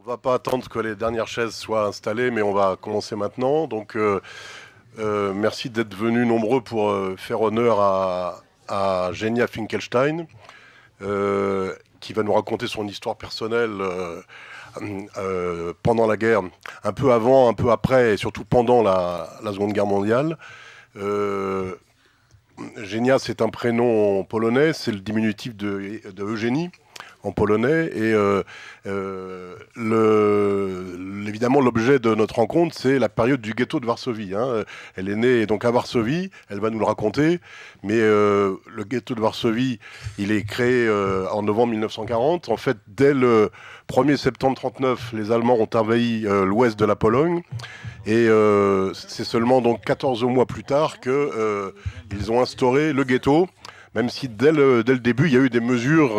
On va pas attendre que les dernières chaises soient installées, mais on va commencer maintenant. Donc, merci d'être venus nombreux pour faire honneur à Genia Finkelstein, qui va nous raconter son histoire personnelle pendant la guerre, un peu avant, un peu après, et surtout pendant la Seconde Guerre mondiale. Euh, Genia, c'est un prénom polonais, c'est le diminutif de Eugénie en polonais. Et évidemment, l'objet de notre rencontre, c'est la période du ghetto de Varsovie. Hein. Elle est née donc à Varsovie, elle va nous le raconter. Mais le ghetto de Varsovie, il est créé en novembre 1940. En fait, dès le 1er septembre 1939, les Allemands ont envahi l'ouest de la Pologne. Et c'est seulement donc 14 mois plus tard qu'ils ont instauré le ghetto, même si dès le début, il y a eu des mesures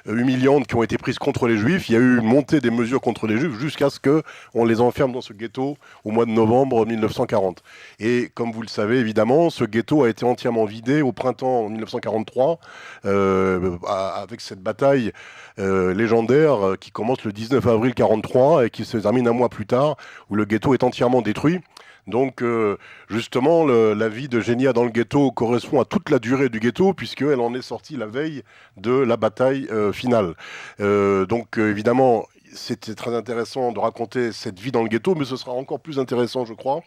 humiliantes qui ont été prises contre les Juifs. Il y a eu une montée des mesures contre les Juifs jusqu'à ce qu'on les enferme dans ce ghetto au mois de novembre 1940. Et comme vous le savez, évidemment, ce ghetto a été entièrement vidé au printemps 1943 avec cette bataille légendaire qui commence le 19 avril 1943 et qui se termine un mois plus tard, où le ghetto est entièrement détruit. Donc, justement, la vie de Genia dans le ghetto correspond à toute la durée du ghetto, puisqu'elle en est sortie la veille de la bataille finale. Donc, évidemment, c'était très intéressant de raconter cette vie dans le ghetto, mais ce sera encore plus intéressant, je crois,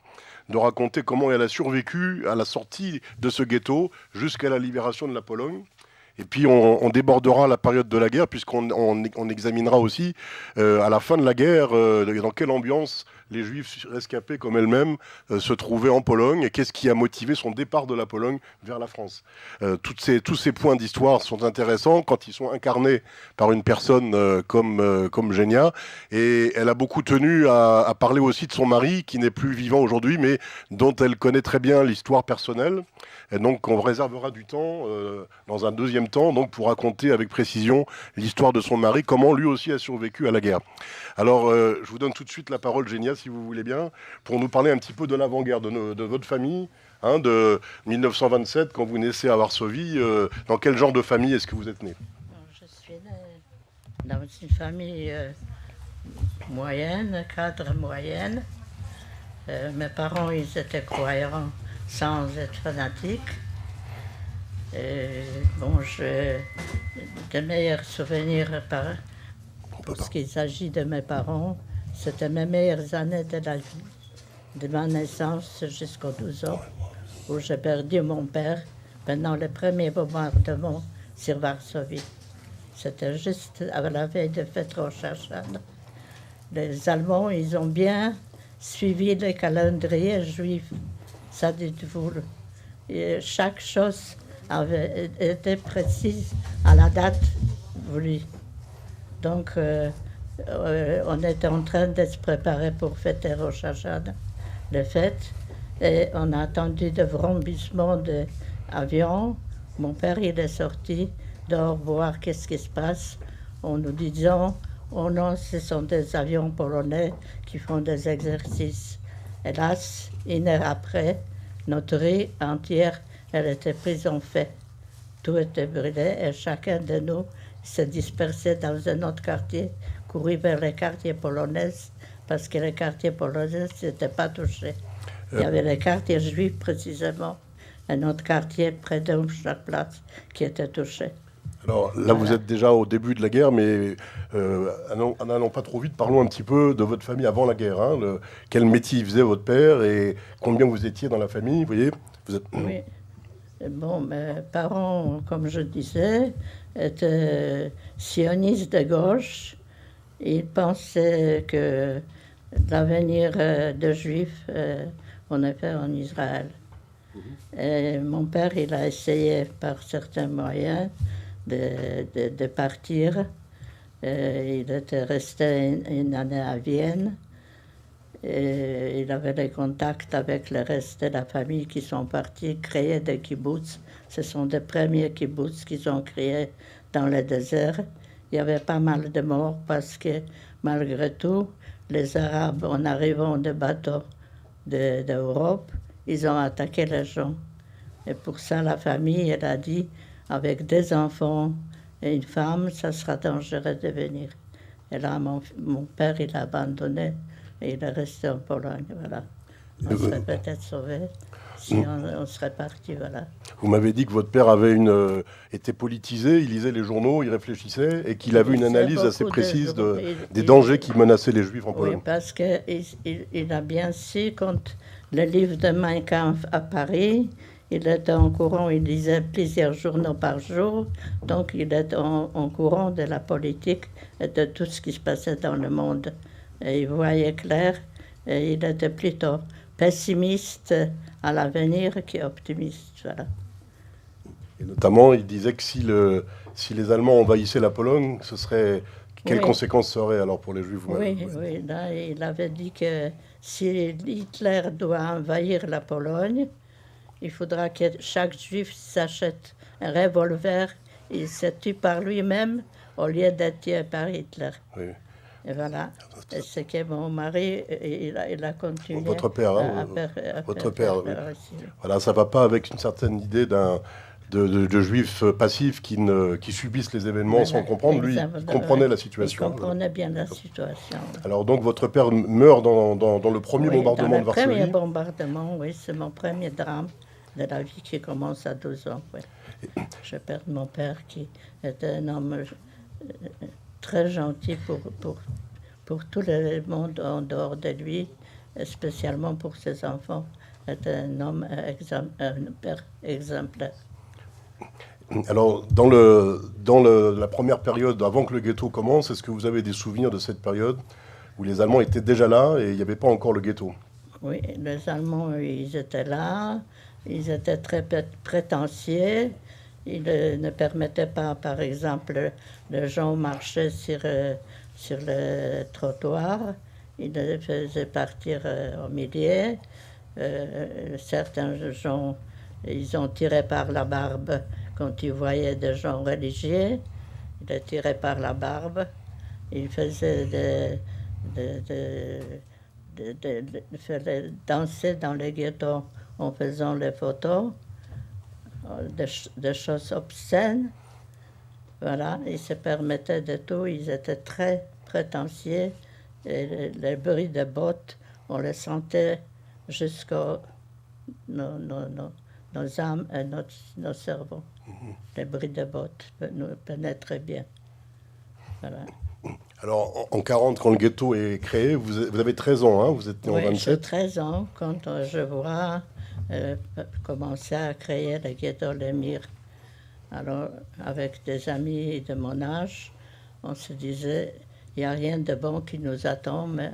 de raconter comment elle a survécu à la sortie de ce ghetto jusqu'à la libération de la Pologne. Et puis on débordera la période de la guerre, puisqu'on examinera aussi à la fin de la guerre dans quelle ambiance les Juifs rescapés comme elle-même se trouvaient en Pologne et qu'est-ce qui a motivé son départ de la Pologne vers la France. Tous ces points d'histoire sont intéressants quand ils sont incarnés par une personne comme Genia. Et elle a beaucoup tenu à parler aussi de son mari, qui n'est plus vivant aujourd'hui, mais dont elle connaît très bien l'histoire personnelle. Et donc on réservera du temps dans un deuxième temps donc pour raconter avec précision l'histoire de son mari, comment lui aussi a survécu à la guerre. Alors je vous donne tout de suite la parole, Genia, si vous voulez bien, pour nous parler un petit peu de l'avant-guerre, de votre famille, hein, de 1927, quand vous naissez à Varsovie. Dans quel genre de famille est-ce que vous êtes né? Je suis née dans une famille moyenne, cadre moyenne. Mes parents, ils étaient croyants sans être fanatiques. Bon, j'ai de meilleurs souvenirs pour ce qui s'agit de mes parents. C'était mes meilleures années de la vie, de ma naissance jusqu'aux 12 ans, où j'ai perdu mon père pendant le premier bombardement sur Varsovie. C'était juste à la veille de fête Rosh Hashanah. Les Allemands, ils ont bien suivi le calendrier juif. Ça dites-vous. Et chaque chose avait été précise à la date voulue. Donc, on était en train de se préparer pour fêter Rosh Hashanah, les fêtes, et on a attendu de vrombissements d'avions. Mon père, il est sorti dehors voir qu'est-ce qui se passe, en nous disant « Oh non, ce sont des avions polonais qui font des exercices. » Hélas, une heure après, notre rue entière, elle était prise en feu. Tout était brûlé et chacun de nous se dispersait dans un autre quartier, courait vers les quartiers polonais, parce que les quartiers polonais n'étaient pas touchés. Il y avait les quartiers juifs précisément, un autre quartier près d'Umschlagplatz qui était touché. Alors là, vous êtes déjà au début de la guerre, mais en n'allant pas trop vite, parlons un petit peu de votre famille avant la guerre. Hein, quel métier faisait votre père et combien vous étiez dans la famille, vous voyez vous êtes... Oui. Bon, mes parents, comme je disais, étaient sionistes de gauche. Ils pensaient que l'avenir de Juifs, on est fait en Israël. Et mon père, il a essayé par certains moyens de partir. Il était resté une année à Vienne. Et il avait des contacts avec le reste de la famille qui sont partis créer des kibbutz. Ce sont des premiers kibbutz qu'ils ont créés dans le désert. Il y avait pas mal de morts parce que malgré tout, les Arabes, en arrivant de bateaux d'Europe, ils ont attaqué les gens. Et pour ça, la famille, elle a dit, avec des enfants et une femme, ça sera dangereux de venir. Et là, mon père, il a abandonné et il est resté en Pologne, voilà. On serait peut-être sauvés si on serait parti, voilà. Vous m'avez dit que votre père était politisé, il lisait les journaux, il réfléchissait et qu'il avait une Il sait analyse assez beaucoup précise des il- dangers qui menaçaient les Juifs en Oui, Pologne. parce qu'il a bien su, quand le livre de Mein Kampf à Paris, il était en courant, il lisait plusieurs journaux par jour, donc il était en courant de la politique et de tout ce qui se passait dans le monde. Et il voyait clair, et il était plutôt pessimiste à l'avenir qu'optimiste. Voilà. Et notamment, il disait que si les Allemands envahissaient la Pologne, quelles Oui. conséquences seraient alors pour les Juifs Oui, oui, là, il avait dit que si Hitler doit envahir la Pologne, il faudra que chaque juif s'achète un revolver et se tue par lui-même au lieu d'être tué par Hitler. Oui. Et voilà. Et c'est que mon mari, il a continué. Votre père, hein, votre père. Oui. Voilà, ça va pas avec une certaine idée de juifs passifs qui subissent les événements sans comprendre. Lui, il comprenait la situation. Il comprenait bien la situation. Alors donc, votre père meurt dans le premier bombardement de Varsovie. Dans le premier bombardement, oui, c'est mon premier drame de la vie qui commence à 12 ans. Oui. Je perds mon père qui était un homme très gentil pour tout le monde en dehors de lui, et spécialement pour ses enfants. Était un homme, un père exemplaire. Alors, la première période, avant que le ghetto commence, est-ce que vous avez des souvenirs de cette période où les Allemands étaient déjà là et il n'y avait pas encore le ghetto? Oui, les Allemands, ils étaient là, ils étaient très prétentieux, ils ne permettaient pas, par exemple, les gens marchaient sur le trottoir, ils les faisaient partir au milieu. Certains gens, ils ont tiré par la barbe quand ils voyaient des gens religieux, ils les tiraient par la barbe, ils faisaient danser dans les ghettos en faisant les photos, des choses obscènes. Voilà, ils se permettaient de tout, ils étaient très prétentieux. Et les bruits de bottes, on les sentait jusqu'aux nos âmes et nos cerveaux. Les bruits de bottes nous pénétraient bien. Voilà. Alors, en 40, quand le ghetto est créé, vous avez 13 ans, hein, vous êtes né en 27. J'ai 13 ans quand je vois commencer à créer le ghetto Lemire. Alors, avec des amis de mon âge, on se disait, il n'y a rien de bon qui nous attend, mais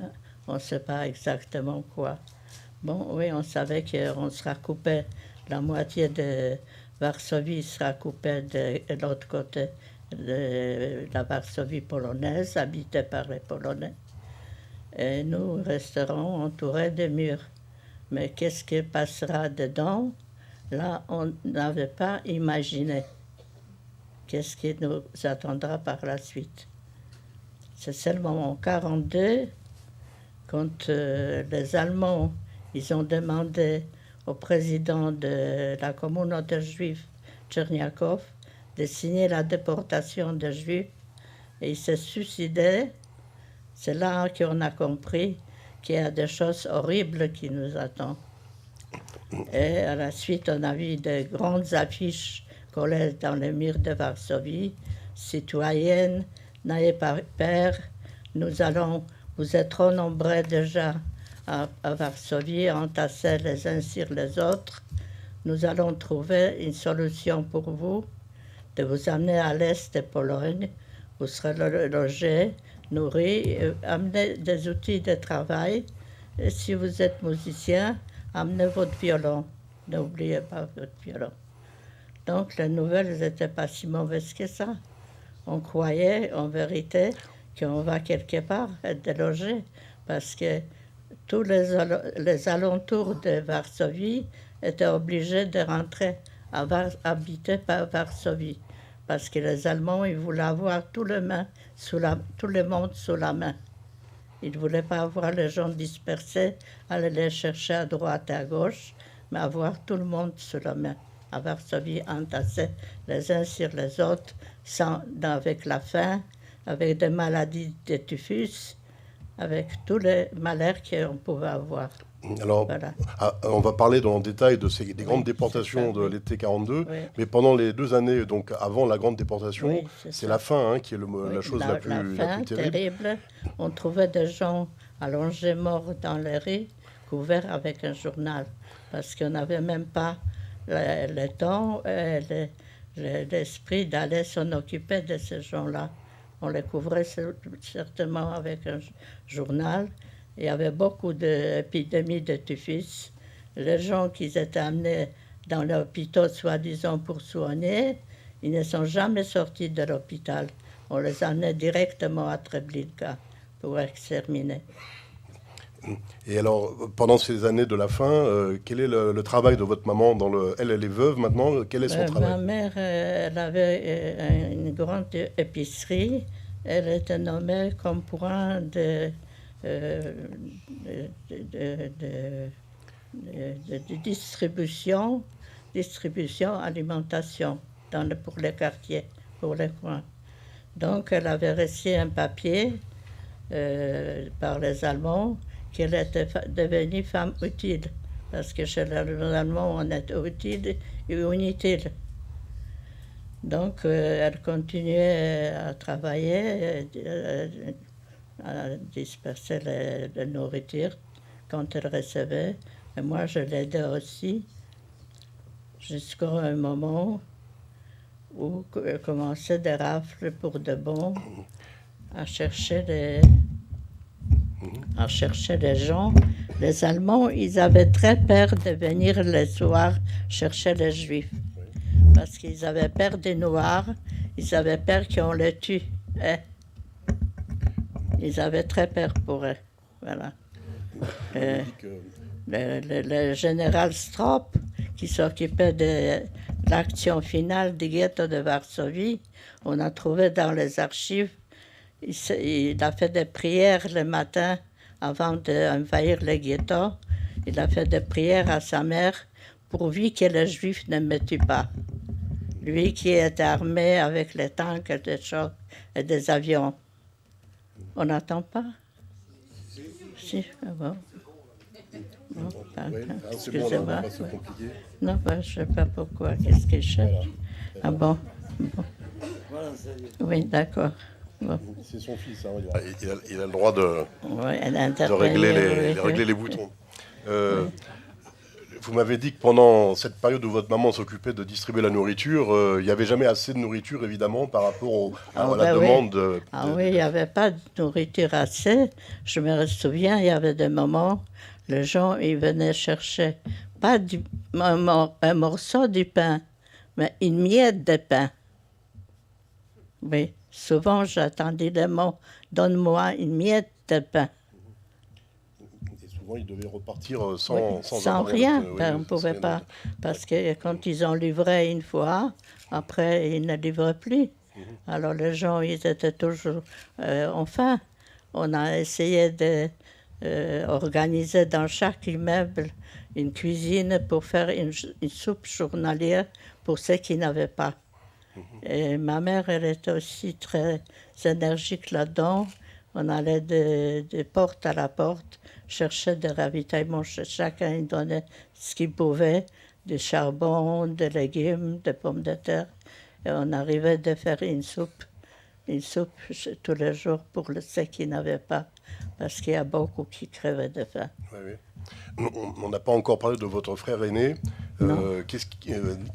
on ne sait pas exactement quoi. Bon, oui, on savait qu'on sera coupé, la moitié de Varsovie sera coupée de l'autre côté de la Varsovie polonaise, habitée par les Polonais. Et nous resterons entourés de murs. Mais qu'est-ce qui passera dedans? Là, on n'avait pas imaginé. Qu'est-ce qui nous attendra par la suite? C'est seulement en 1942, quand les Allemands ils ont demandé au président de la communauté juive, Tcherniakov, de signer la déportation des Juifs, et il s'est suicidé. C'est là qu'on a compris qu'il y a des choses horribles qui nous attendent. Et à la suite, on a vu de grandes affiches collées dans les murs de Varsovie. Citoyennes, n'ayez pas peur, vous êtes trop nombreux déjà à Varsovie, entassés les uns sur les autres. Nous allons trouver une solution pour vous, de vous amener à l'est de Pologne. Vous serez logés, nourris, amenez des outils de travail. Et si vous êtes musicien, amenez votre violon. N'oubliez pas votre violon. Donc les nouvelles n'étaient pas si mauvaises que ça. On croyait en vérité qu'on va quelque part être logé, parce que tous les alentours de Varsovie étaient obligés de rentrer habiter par Varsovie, parce que les Allemands ils voulaient avoir tout le monde sous la main. Ils ne voulaient pas avoir les gens dispersés, aller les chercher à droite et à gauche, mais avoir tout le monde sous la main. À Varsovie, entassés les uns sur les autres, avec la faim, avec des maladies de typhus, avec tous les malheurs qu'on pouvait avoir. Alors, Voilà. on va parler en détail des grandes Oui, déportations c'est ça, de oui. l'été 42, Oui. mais pendant les 2 années, donc avant la grande déportation, Oui, c'est c'est ça. la faim hein, qui est Oui, la chose la faim plus terrible. terrible. On trouvait des gens allongés morts dans les rues, couverts avec un journal, parce qu'on n'avait même pas le temps, l'esprit d'aller s'en occuper de ces gens-là. On les couvrait certainement avec un journal. Il y avait beaucoup d'épidémies de typhus. Les gens qui étaient amenés dans l'hôpital, soi-disant pour soigner, ils ne sont jamais sortis de l'hôpital. On les amenait directement à Treblinka pour exterminer. Et alors, pendant ces années de la faim, quel est le travail de votre maman elle est veuve maintenant, quel est son travail? Ma mère, elle avait une grande épicerie. Elle était nommée comme point de distribution, alimentation pour les quartiers, pour les coins. Donc, elle avait reçu un papier par les Allemands qu'elle était devenue femme utile. Parce que chez les Allemands, on est utile et inutile. Donc, elle continuait à travailler, à disperser la nourriture quand elle recevait. Et moi, je l'aidais aussi, jusqu'à un moment où commençaient des rafles pour de bon à chercher les gens. Les Allemands, ils avaient très peur de venir le soir chercher les Juifs. Parce qu'ils avaient peur des Noirs, ils avaient peur qu'on les tue. Ils avaient très peur pour eux. Voilà. Le général Strop, qui s'occupait de l'action finale du ghetto de Varsovie, on a trouvé dans les archives, il a fait des prières le matin avant d'envahir le ghetto. Il a fait des prières à sa mère pourvu que les Juifs ne me tuent pas. Lui qui était armé avec les tanks et des chocs et des avions. On n'attend pas? Si, ah bon. Non, excusez-moi. Non, je ne sais pas pourquoi. Qu'est-ce qu'il cherche? Ah bon. Oui, d'accord. Bon. C'est son fils, hein, il a le droit de régler régler les boutons. Vous m'avez dit que pendant cette période où votre maman s'occupait de distribuer la nourriture, il n'y avait jamais assez de nourriture, évidemment, par rapport à la demande. Oui, il n'y avait pas de nourriture assez. Je me souviens, il y avait des moments, les gens, ils venaient chercher pas un morceau de pain, mais une miette de pain. Oui, souvent j'attendais le mot « donne-moi une miette de pain ». Souvent, ils devaient repartir sans rien. On ne pouvait pas. Parce que quand ils ont livré une fois, après, ils ne livraient plus. Alors, les gens, ils étaient toujours en faim. On a essayé d'organiser dans chaque immeuble une cuisine pour faire une soupe journalière pour ceux qui n'avaient pas. Et ma mère, elle était aussi très énergique là-dedans. On allait de porte à la porte, chercher des ravitaillements. Chacun donnait ce qu'il pouvait, du charbon, des légumes, des pommes de terre. Et on arrivait de faire une soupe tous les jours pour ceux qui n'avaient pas, parce qu'il y a beaucoup qui crevaient de faim. Oui. On n'a pas encore parlé de votre frère aîné.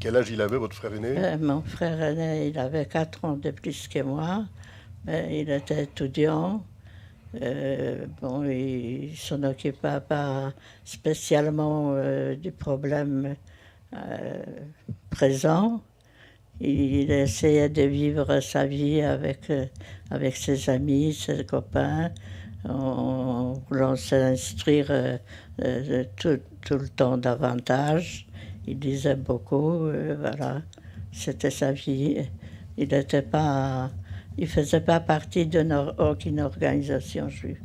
Quel âge il avait, votre frère aîné? Mon frère aîné, il avait 4 ans de plus que moi. Il était étudiant. Il ne s'en occupait pas spécialement du problème présent. Il essayait de vivre sa vie avec ses amis, ses copains, en voulant s'instruire tout le temps davantage. Il lisait beaucoup, voilà. C'était sa vie. Il n'était pas... Il ne faisait pas partie d'aucune organisation juive.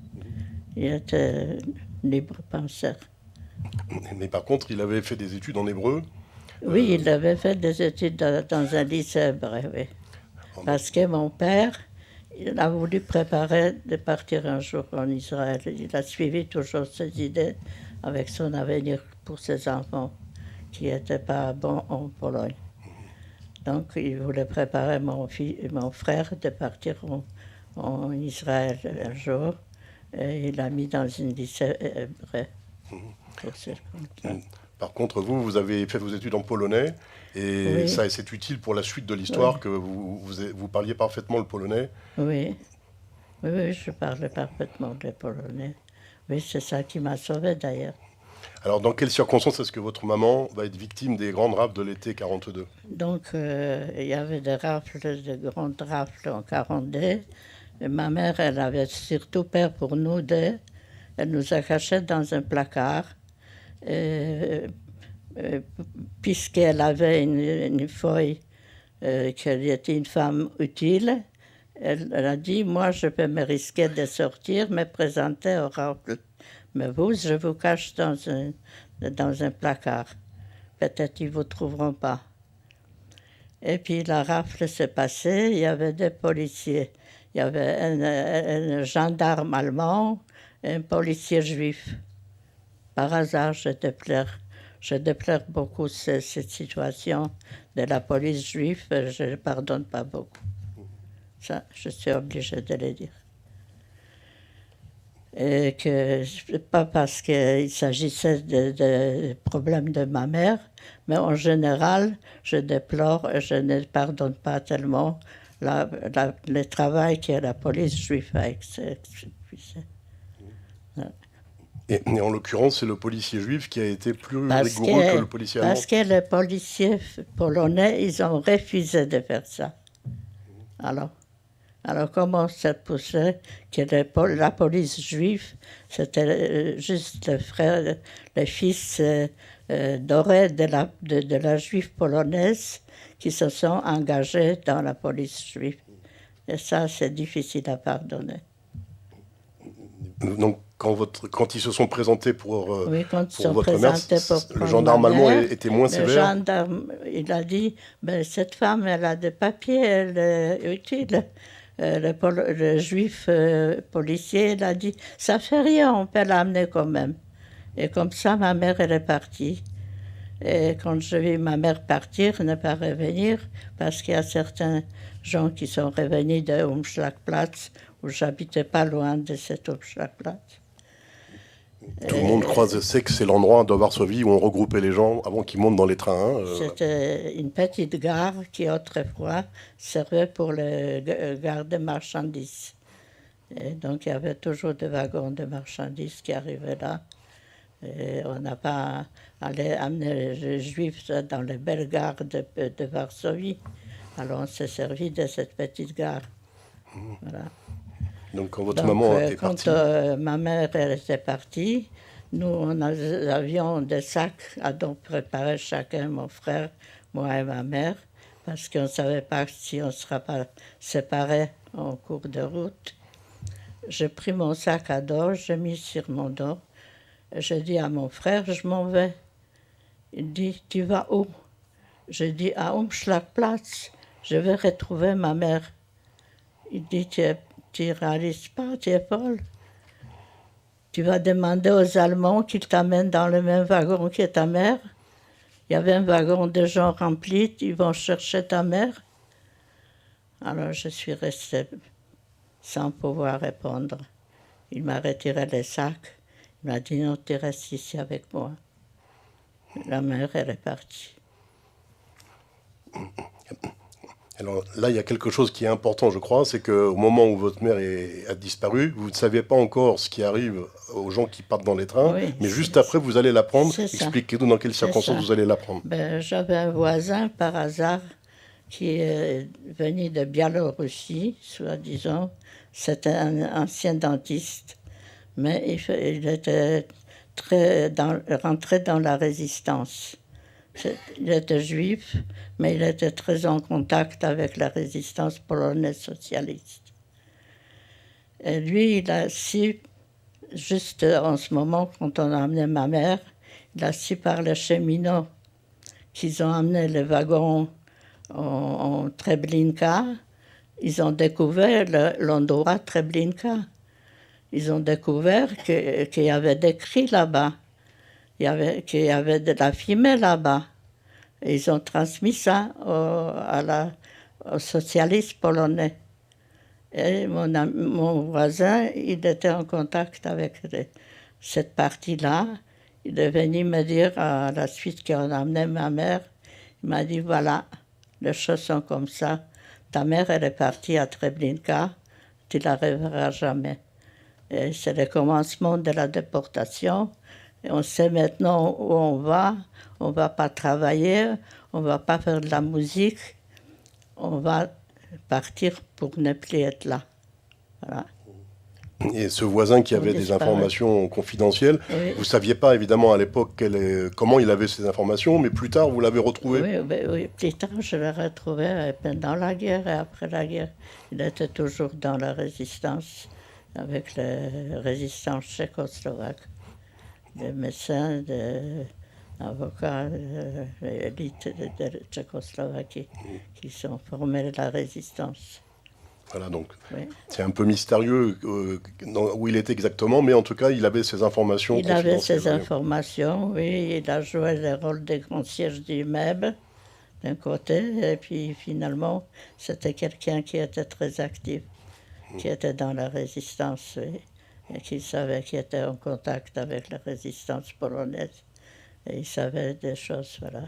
Il était libre penseur. Mais par contre, il avait fait des études en hébreu? Oui, il avait fait des études dans un lycée hébreu, oui. Parce que mon père, Il a voulu préparer de partir un jour en Israël. Il a suivi toujours ses idées avec son avenir pour ses enfants, qui n'étaient pas bons en Pologne. Donc, il voulait préparer mon frère de partir en Israël un jour. Et il l'a mis dans une lycée hébreu. Par contre, vous avez fait vos études en polonais, et Oui. ça, c'est utile pour la suite de l'histoire Oui. que vous parliez parfaitement le polonais. Oui. Oui, je parlais parfaitement le polonais. Oui, c'est ça qui m'a sauvé d'ailleurs. Alors, dans quelles circonstances est-ce que votre maman va être victime des grandes rafles de l'été 42? Donc, il y avait des rafles, de grandes rafles en 42. Et ma mère, elle avait surtout peur pour nous deux. Elle nous a cachés dans un placard. Et, puisqu'elle avait une feuille qu'elle était une femme utile, elle a dit, moi, je peux me risquer de sortir, me présenter au rafle. Mais vous, je vous cache dans un placard. Peut-être qu'ils ne vous trouveront pas. Et puis la rafle s'est passée, il y avait des policiers. Il y avait un gendarme allemand et un policier juif. Par hasard, je déplore beaucoup cette situation de la police juive, je ne pardonne pas beaucoup. Ça, je suis obligée de le dire. Et que, pas parce qu'il s'agissait de problèmes de ma mère, mais en général, je déplore et je ne pardonne pas tellement le travail que la police juive a exécuté. Et en l'occurrence, c'est le policier juif qui a été plus rigoureux que le policier allemand. Parce que les policiers polonais, ils ont refusé de faire ça. Alors comment ça poussait que la police juive, c'était juste le fils doré de la juive polonaise qui se sont engagés dans la police juive. Et ça, c'est difficile à pardonner. Donc, quand ils se sont présentés pour votre mère, le gendarme allemand était moins sévère. Le gendarme, il a dit, cette femme, elle a des papiers, elle est utile. Le juif policier, il a dit, ça fait rien, on peut l'amener quand même. Et comme ça, ma mère, elle est partie. Et quand je vis ma mère partir, ne pas revenir, parce qu'il y a certains gens qui sont revenus de Umschlagplatz, où j'habitais pas loin de cet Umschlagplatz. Tout le monde sait que c'est l'endroit de Varsovie où on regroupait les gens avant qu'ils montent dans les trains. C'était une petite gare qui autrefois servait pour les gares de marchandises. Et donc il y avait toujours des wagons de marchandises qui arrivaient là. Et on n'a pas allé amener les Juifs dans les belles gares de Varsovie. Alors on s'est servi de cette petite gare. Voilà. Donc quand votre maman est partie... Quand ma mère elle était partie, nous avions des sacs à donc préparer chacun, mon frère, moi et ma mère, parce qu'on ne savait pas si on ne sera pas séparés en cours de route. J'ai pris mon sac à dos, j'ai mis sur mon dos. J'ai dit à mon frère, je m'en vais. Il dit, tu vas où? J'ai dit, à Umschlagplatz, je vais retrouver ma mère. Il dit, tu ne réalises pas, tu es folle. Tu vas demander aux Allemands qu'ils t'amènent dans le même wagon que ta mère. Il y avait un wagon de gens remplis, ils vont chercher ta mère. Alors je suis restée sans pouvoir répondre. Il m'a retiré les sacs. Il m'a dit, non, tu restes ici avec moi. La mère, elle est partie. Alors là, il y a quelque chose qui est important, je crois, c'est qu'au moment où votre mère a disparu, vous ne saviez pas encore ce qui arrive aux gens qui partent dans les trains, oui, mais juste après, vous allez l'apprendre. Expliquez-nous dans quelles circonstances vous allez l'apprendre. J'avais un voisin, par hasard, qui est venu de Biélorussie, soi-disant. C'était un ancien dentiste, mais il était rentré dans la résistance. Il était juif, mais il était très en contact avec la résistance polonaise socialiste. Et lui, il a su, juste en ce moment, quand on a amené ma mère, il a su par les cheminots qu'ils ont amené les wagons en Treblinka, ils ont découvert l'endroit Treblinka. Ils ont découvert qu'il y avait des cris là-bas, qu'il y avait de la fumée là-bas. Et ils ont transmis ça aux socialistes polonais. Et mon voisin, il était en contact avec cette partie-là. Il est venu me dire, à la suite qu'on a amené ma mère, il m'a dit, voilà, les choses sont comme ça. Ta mère, elle est partie à Treblinka, tu la reverras jamais. Et c'est le commencement de la déportation. Et on sait maintenant où on va pas travailler, on va pas faire de la musique, on va partir pour ne plus être là. Voilà. Et ce voisin qui avait des informations confidentielles, oui. Vous ne saviez pas évidemment à l'époque comment il avait ces informations, mais plus tard vous l'avez retrouvé. Oui, plus tard je l'ai retrouvé pendant la guerre et après la guerre. Il était toujours dans la résistance, avec la résistance tchécoslovaque. Des médecins, des avocats, l'élite de Tchécoslovaquie qui sont formés de la résistance. Voilà, donc oui. C'est un peu mystérieux où il était exactement, mais en tout cas, il avait ces informations. Il avait ces informations, oui. Il a joué le rôle de concierge d'immeuble, d'un côté, et puis finalement, c'était quelqu'un qui était très actif, qui était dans la résistance, oui, et qui savait qu'il était en contact avec la résistance polonaise. Et il savait des choses, voilà.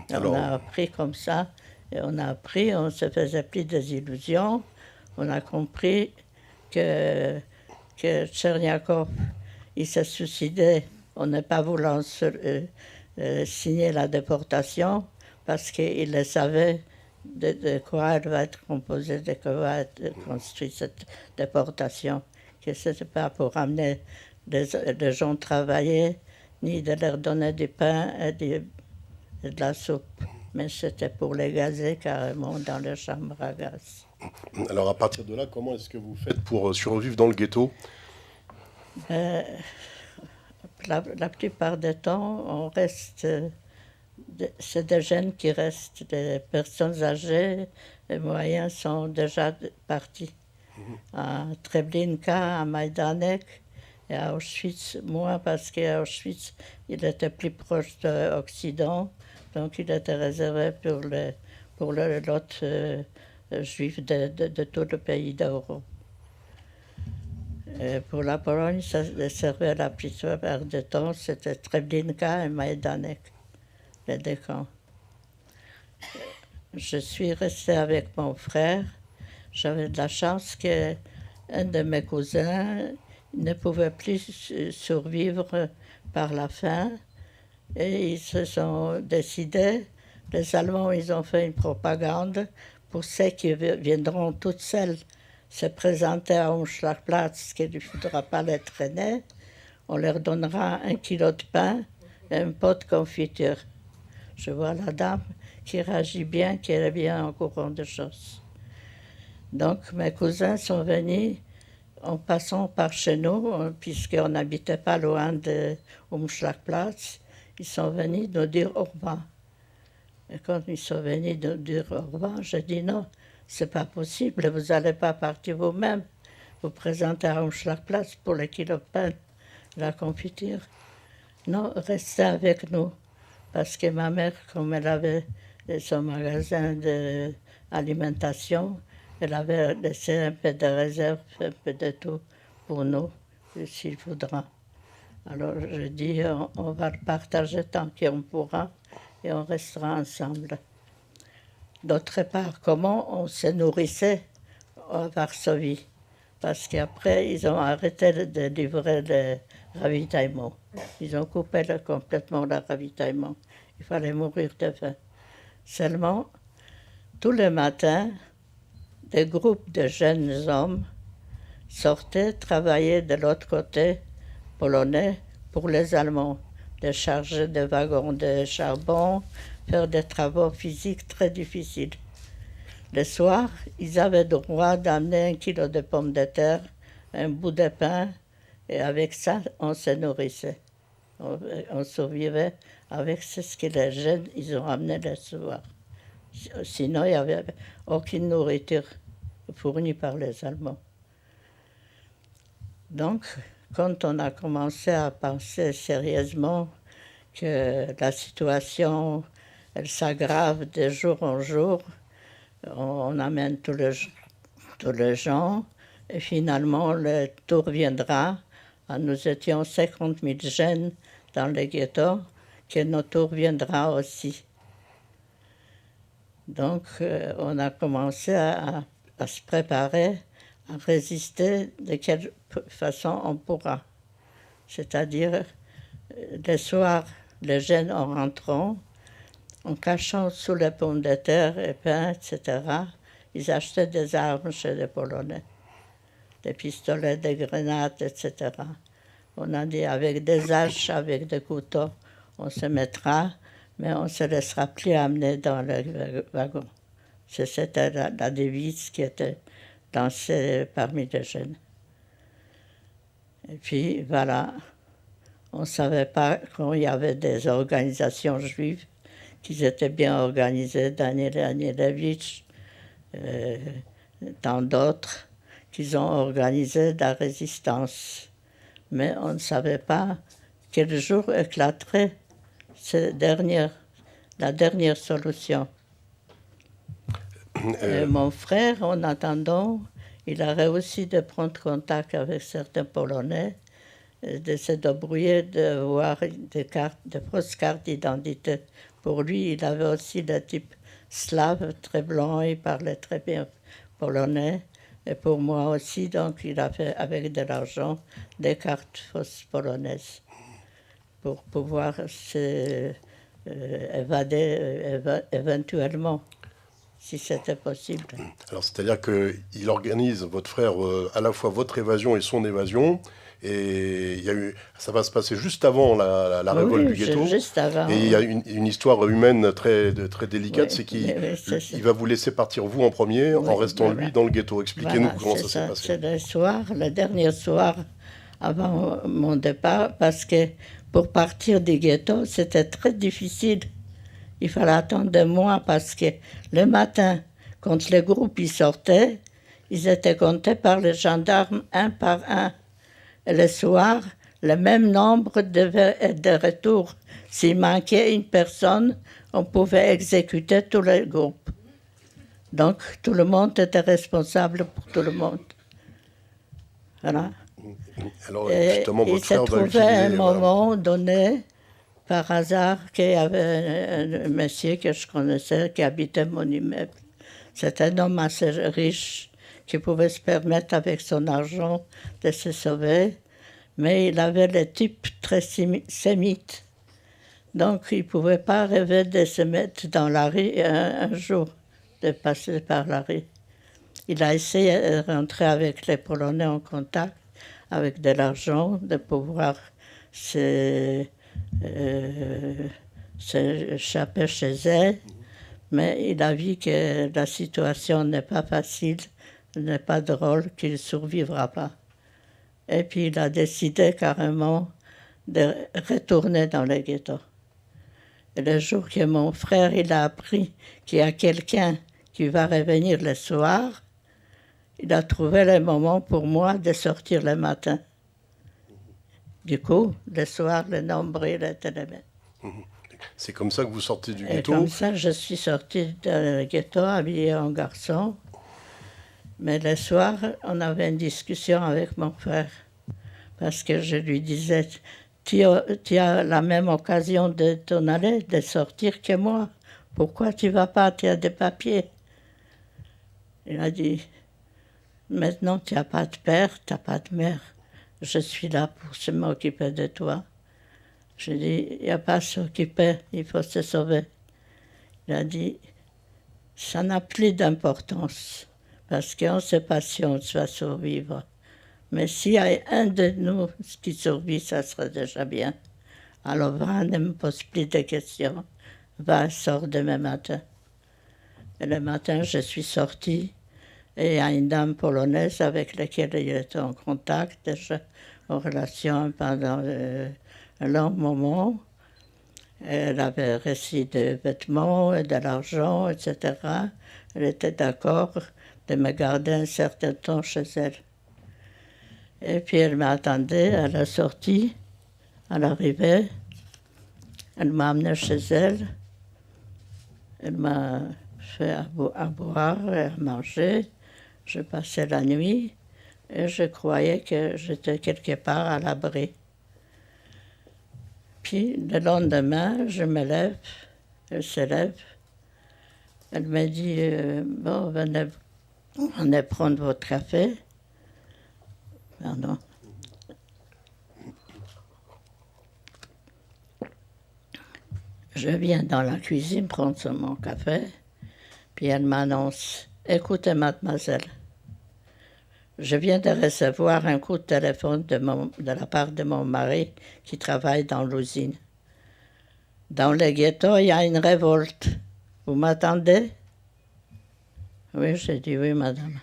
Alors, on a appris comme ça, et on ne se faisait plus des illusions. On a compris que Tcherniakov, il s'est suicidé en ne pas voulant signer la déportation parce qu'il le savait de quoi elle va être composée, de quoi va être construite cette déportation. Que ce n'était pas pour amener les gens travailler, ni de leur donner du pain et de la soupe, mais c'était pour les gazer carrément dans les chambres à gaz. Alors à partir de là, comment est-ce que vous faites pour survivre dans le ghetto ? La plupart du temps, on reste. C'est des jeunes qui restent, des personnes âgées, les moyens sont déjà partis. À Treblinka, à Majdanek et à Auschwitz, moins parce qu'à Auschwitz, il était plus proche de l'Occident, donc il était réservé pour le lot juif de tout le pays d'Europe. Pour la Pologne, ça servait la plupart du temps, c'était Treblinka et Majdanek, les deux camps. Je suis restée avec mon frère. J'avais de la chance qu'un de mes cousins ne pouvait plus survivre par la faim et ils se sont décidés, les Allemands, ils ont fait une propagande pour ceux qui viendront toutes seules se présenter à Umschlagplatz, qu'il ne faudra pas les traîner. On leur donnera 1 kilo de pain et un pot de confiture. Je vois la dame qui réagit bien, qui est bien au courant des choses. Donc mes cousins sont venus en passant par chez nous, puisqu'on n'habitait pas loin de Umschlagplatz. Ils sont venus nous dire au revoir. Et quand ils sont venus nous dire au revoir, j'ai dit non, c'est pas possible, vous n'allez pas partir vous-même, vous présenter à Umschlagplatz pour le kilo de pain, la confiture. Non, restez avec nous. Parce que ma mère, comme elle avait son magasin d'alimentation, elle avait laissé un peu de réserve, un peu de tout pour nous, s'il faudra. Alors je dis, on va le partager tant qu'on pourra et on restera ensemble. D'autre part, comment on se nourrissait à Varsovie? Parce qu'après, ils ont arrêté de livrer le ravitaillement. Ils ont coupé complètement le ravitaillement. Il fallait mourir de faim. Seulement, tous les matins, des groupes de jeunes hommes sortaient travailler de l'autre côté polonais pour les Allemands, décharger des wagons de charbon, faire des travaux physiques très difficiles. Le soir, ils avaient le droit d'amener 1 kilo de pommes de terre, un bout de pain, et avec ça, on se nourrissait. On survivait avec ce que les jeunes ils ont amené le soir. Sinon, il n'y avait aucune nourriture. fournis par les Allemands. Donc, quand on a commencé à penser sérieusement que la situation, elle s'aggrave de jour en jour, on amène tous les gens, et finalement, le tour viendra. Nous étions 50 000 jeunes dans le ghetto, que notre tour viendra aussi. Donc, on a commencé à se préparer, à résister de quelle façon on pourra. C'est-à-dire, le soir, les jeunes en rentrant, en cachant sous les pommes de terre et pain, etc., ils achetaient des armes chez les Polonais, des pistolets, des grenades, etc. On a dit avec des haches, avec des couteaux, on se mettra, mais on ne se laissera plus amener dans le wagon. C'était la devise qui était lancée parmi les jeunes. Et puis voilà, on ne savait pas qu'il y avait des organisations juives qui étaient bien organisées, Daniel Anielewicz, tant d'autres, qui ont organisé la résistance. Mais on ne savait pas quel jour éclaterait la dernière solution. Mon frère, en attendant, il a réussi de prendre contact avec certains Polonais, de se débrouiller, de voir des fausses cartes d'identité. Pour lui, il avait aussi le type slave, très blanc, il parlait très bien polonais. Et pour moi aussi, donc, il a fait avec de l'argent des cartes fausses polonaises pour pouvoir évader éventuellement, si c'était possible. Alors, c'est-à-dire qu'il organise, votre frère, à la fois votre évasion et son évasion. Et ça va se passer juste avant la révolte du ghetto. Juste avant. Et il y a une histoire humaine très délicate, c'est qu'il va vous laisser partir vous en premier, en restant lui dans le ghetto. Expliquez-nous comment ça s'est passé. C'est le dernier soir avant mon départ, parce que pour partir du ghetto, c'était très difficile. Il fallait attendre 2 mois parce que le matin, quand les groupes y sortaient, ils étaient comptés par les gendarmes un par un. Et le soir, le même nombre devait être de retour. S'il manquait une personne, on pouvait exécuter tous les groupes. Donc, tout le monde était responsable pour tout le monde. Voilà. Alors, justement, votre frère va utiliser... Il s'est trouvé à un moment donné, par hasard, qu'il y avait un monsieur que je connaissais qui habitait mon immeuble. C'était un homme assez riche, qui pouvait se permettre avec son argent de se sauver, mais il avait le type très sémite. Donc il ne pouvait pas rêver de se mettre dans la rue un jour, de passer par la rue. Il a essayé de rentrer avec les Polonais en contact, avec de l'argent, de pouvoir s'échapper chez eux, mais il a vu que la situation n'est pas facile, n'est pas drôle, qu'il ne survivra pas. Et puis il a décidé carrément de retourner dans le ghetto. Et le jour que mon frère il a appris qu'il y a quelqu'un qui va revenir le soir, il a trouvé le moment pour moi de sortir le matin. Du coup, le soir, le nombril était le même. C'est comme ça que vous sortez du ghetto? Et comme ça, je suis sortie du ghetto, habillée en garçon. Mais le soir, on avait une discussion avec mon frère. Parce que je lui disais, tu as la même occasion de t'en aller, de sortir que moi. Pourquoi tu ne vas pas, tu as des papiers? Il a dit, maintenant tu n'as pas de père, tu n'as pas de mère. Je suis là pour m'occuper de toi. Je dis, il n'y a pas à s'occuper, il faut se sauver. Il a dit, ça n'a plus d'importance, parce qu'on ne sait pas si on va survivre. Mais s'il y a un de nous qui survit, ça serait déjà bien. Alors va, ne me pose plus de questions. Va, sors demain matin. Et le matin, je suis sortie. Et il y a une dame polonaise avec laquelle il était en contact, déjà en relation pendant un long moment. Elle avait reçu des vêtements et de l'argent, etc. Elle était d'accord de me garder un certain temps chez elle. Et puis elle m'attendait à la sortie, à l'arrivée. Elle m'a amené chez elle. Elle m'a fait à boire et à manger. Je passais la nuit et je croyais que j'étais quelque part à l'abri. Puis le lendemain, je me lève, elle se lève. Elle me dit, bon, venez prendre votre café. Pardon. Je viens dans la cuisine prendre mon café, puis elle m'annonce, écoutez mademoiselle, je viens de recevoir un coup de téléphone de la part de mon mari qui travaille dans l'usine. Dans le ghetto, il y a une révolte. Vous m'attendez? Oui, j'ai dit oui, madame.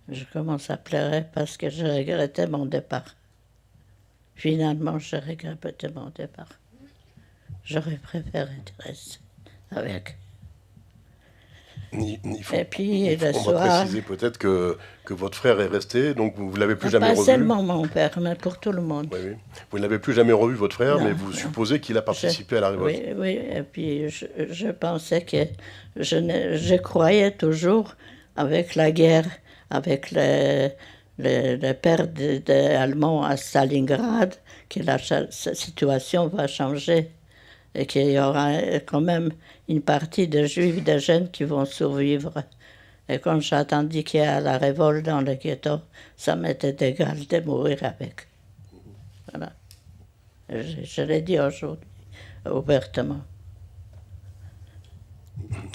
Je commence à pleurer parce que je regrettais mon départ. Finalement, je regrettais mon départ. J'aurais préféré rester avec. Et puis, le on soir... va préciser peut-être que votre frère est resté, donc vous ne l'avez plus jamais Pas revu. seulement mon père, mais pour tout le monde. Oui, oui. Vous n'avez plus jamais revu votre frère, Non, mais vous supposez qu'il a participé à la révolte. Oui, oui, et puis je pensais que je croyais toujours avec la guerre, avec le père Allemands à Stalingrad, que la situation va changer et qu'il y aura quand même une partie de juifs, de jeunes qui vont survivre. Et quand j'ai entendu qu'il y a la révolte dans le ghetto, ça m'était égal de mourir avec. Voilà. Je l'ai dit aujourd'hui, ouvertement.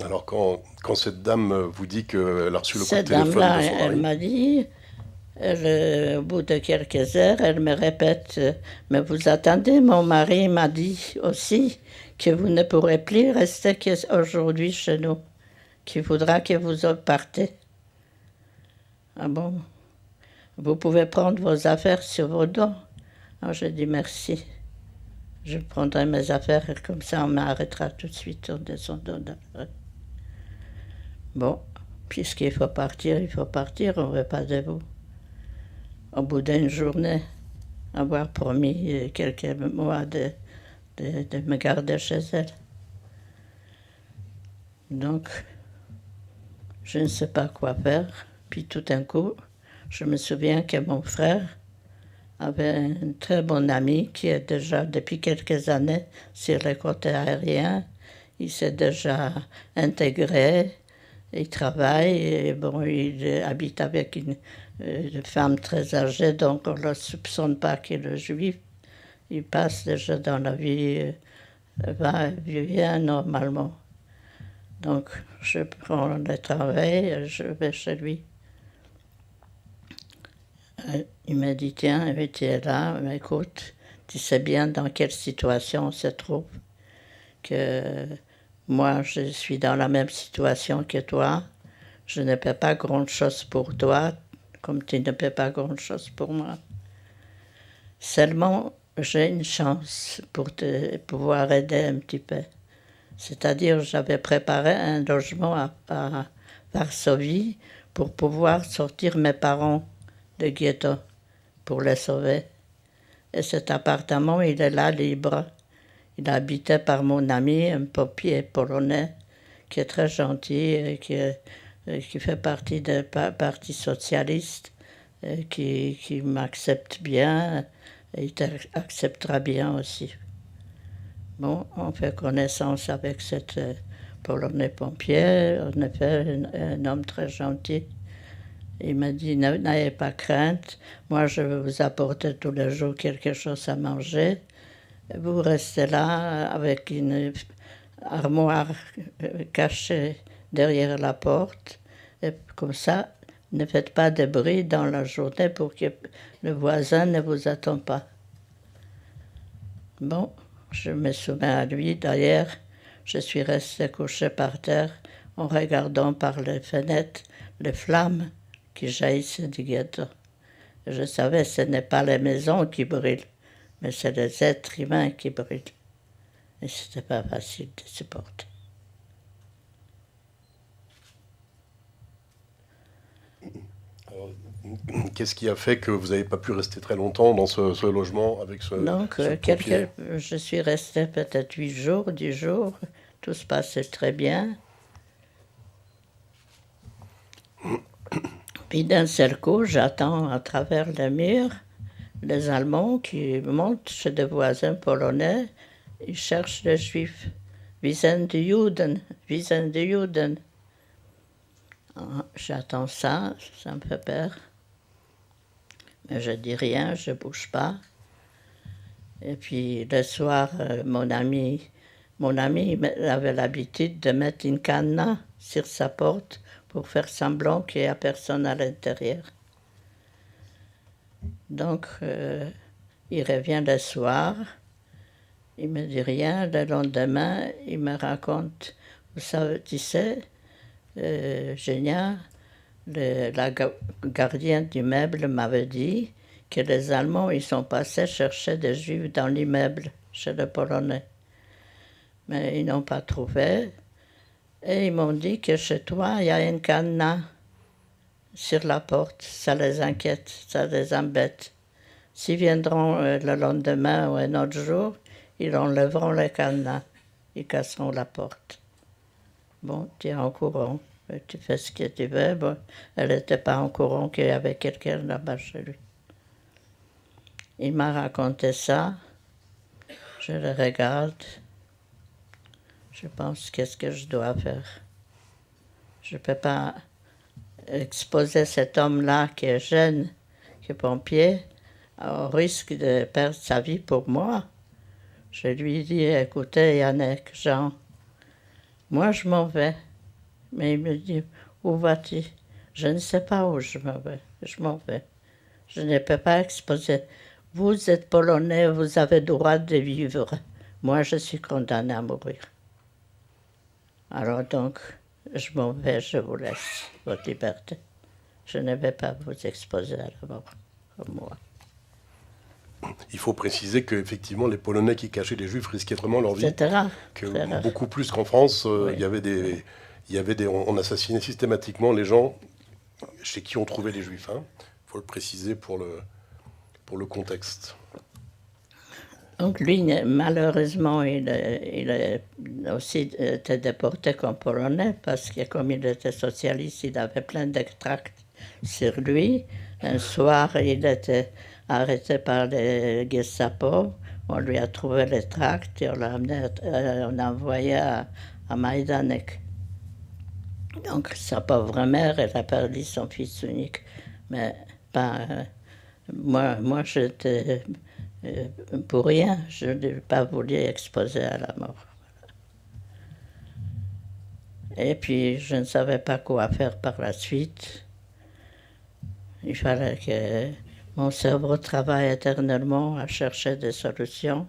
Alors quand cette dame vous dit qu'elle a reçu le coup de Cette téléphone dame-là, de son mari... elle m'a dit, au bout de quelques heures, elle me répète, mais vous attendez, mon mari m'a dit aussi que vous ne pourrez plus rester aujourd'hui chez nous, qu'il faudra que vous partez. Ah bon? Vous pouvez prendre vos affaires sur vos dos. Alors j'ai dit merci. Je prendrai mes affaires et comme ça on m'arrêtera tout de suite en descendant dans la rue. Bon, puisqu'il faut partir, on ne veut pas de vous. Au bout d'une journée, avoir promis quelques mois de me garder chez elle. Donc, je ne sais pas quoi faire. Puis tout d'un coup, je me souviens que mon frère avait un très bon ami qui est déjà depuis quelques années sur le côté aérien. Il s'est déjà intégré, il travaille, et bon, il habite avec une femme très âgée, donc on ne le soupçonne pas qu'il est juif. Il passe déjà dans la vie, va-et-vient normalement. Donc je prends le travail et je vais chez lui. Il m'a dit, tiens, tu es là, mais écoute, tu sais bien dans quelle situation on se trouve, que moi je suis dans la même situation que toi, je ne peux pas grand-chose pour toi, comme tu ne peux pas grand-chose pour moi. Seulement, j'ai une chance pour te pouvoir aider un petit peu. C'est-à-dire, j'avais préparé un logement à Varsovie pour pouvoir sortir mes parents de ghetto, pour les sauver. Et cet appartement, il est là, libre. Il est habité par mon ami, un pompier polonais, qui est très gentil et qui fait partie du Parti socialiste, et qui m'accepte bien, et il t'acceptera bien aussi. Bon, on fait connaissance avec cet Polonais pompier, en effet, un homme très gentil. Il m'a dit, n'ayez pas crainte, moi je vais vous apporter tous les jours quelque chose à manger. Vous restez là avec une armoire cachée derrière la porte, et comme ça, ne faites pas de bruit dans la journée pour que le voisin ne vous attende pas. Bon, je me souviens à lui, d'ailleurs, je suis restée couchée par terre en regardant par les fenêtres les flammes qui jaillissaient du ghetto. Je savais que ce n'est pas les maisons qui brûlent, mais c'est les êtres humains qui brûlent. Et ce n'était pas facile de supporter. Qu'est-ce qui a fait que vous n'avez pas pu rester très longtemps dans ce logement avec Donc, ce pompier? je suis restée peut-être 8 jours, 10 jours. Tout se passait très bien. Puis d'un seul coup, j'attends à travers le mur les Allemands qui montent chez des voisins polonais. Ils cherchent les Juifs. Wir sind die Juden, wir sind die Juden. Ah, j'attends ça, ça me fait peur. Mais je dis rien, je bouge pas. Et puis le soir, mon ami avait l'habitude de mettre une cadenas sur sa porte pour faire semblant qu'il n'y a personne à l'intérieur. Donc, il revient le soir, il me dit rien. Le lendemain, il me raconte, vous savez, tu sais, Génia, la gardienne du meuble m'avait dit que les Allemands, ils sont passés chercher des Juifs dans l'immeuble, chez les Polonais. Mais ils n'ont pas trouvé. Et ils m'ont dit que chez toi, il y a un cadenas sur la porte. Ça les inquiète, ça les embête. S'ils viendront le lendemain ou un autre jour, ils enlèveront le cadenas. Ils casseront la porte. Bon, tu es en courant. Tu fais ce que tu veux. Bon, elle n'était pas en courant qu'il y avait quelqu'un là-bas chez lui. Il m'a raconté ça. Je le regarde. Je pense, qu'est-ce que je dois faire? Je ne peux pas exposer cet homme-là qui est jeune, qui est pompier, au risque de perdre sa vie pour moi. Je lui dis, écoutez Yannick, Jean, moi je m'en vais. Mais il me dit, où vas-tu? Je ne sais pas où je m'en vais. Je m'en vais. Je ne peux pas exposer. Vous êtes polonais, vous avez le droit de vivre. Moi, je suis condamné à mourir. Alors donc, je m'en vais, je vous laisse votre liberté. Je ne vais pas vous exposer à la mort, comme moi. Il faut préciser qu'effectivement, les Polonais qui cachaient les Juifs risquaient vraiment leur vie. C'était rare. Beaucoup plus qu'en France, Oui. on assassinait systématiquement les gens chez qui on trouvait les Juifs. Il faut le préciser pour le contexte. Donc lui, malheureusement, il a aussi été déporté comme Polonais parce que comme il était socialiste, il avait plein de tracts sur lui. Un soir, il était arrêté par les Gestapo. On lui a trouvé les tracts et on l'a envoyé à Majdanek. Donc sa pauvre mère, elle a perdu son fils unique. Mais pas, moi j'étais... pour rien, je n'ai pas voulu exposer à la mort. Et puis, je ne savais pas quoi faire par la suite. Il fallait que mon cerveau travaille éternellement à chercher des solutions.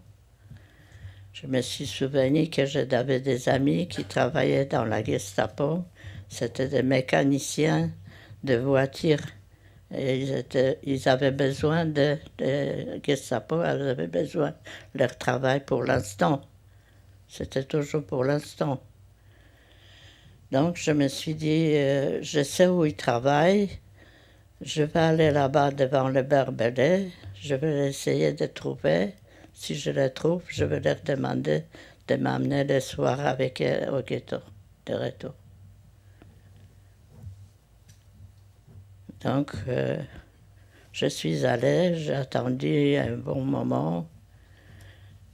Je me suis souvenu que j'avais des amis qui travaillaient dans la Gestapo. C'était des mécaniciens de voitures. Et ils avaient besoin de Gestapo, ils avaient besoin de leur travail pour l'instant. C'était toujours pour l'instant. Donc je me suis dit, je sais où ils travaillent, je vais aller là-bas devant le Berbelais, je vais essayer de trouver. Si je les trouve, je vais leur demander de m'amener le soir avec eux au ghetto, de retour. Donc, je suis allée, j'ai attendu un bon moment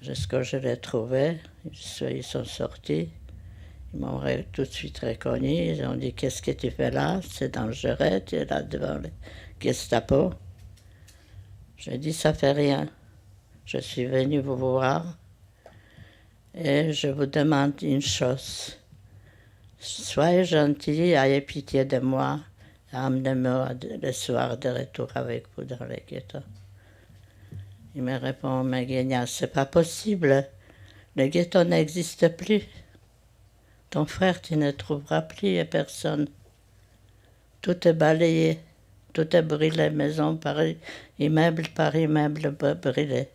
jusqu'à ce que je les trouvais. Ils sont sortis, ils m'ont tout de suite reconnu. Ils ont dit, qu'est-ce que tu fais là? C'est dangereux, tu es là devant le Gestapo. J'ai dit, ça fait rien. Je suis venu vous voir et je vous demande une chose. Soyez gentil, ayez pitié de moi. Amenez-moi le soir de retour avec vous dans le ghetto. Il me répond, mais Guénia, c'est pas possible. Le ghetto n'existe plus. Ton frère, tu ne trouveras plus personne. Tout est balayé, tout est brûlé, maison par immeuble brûlé.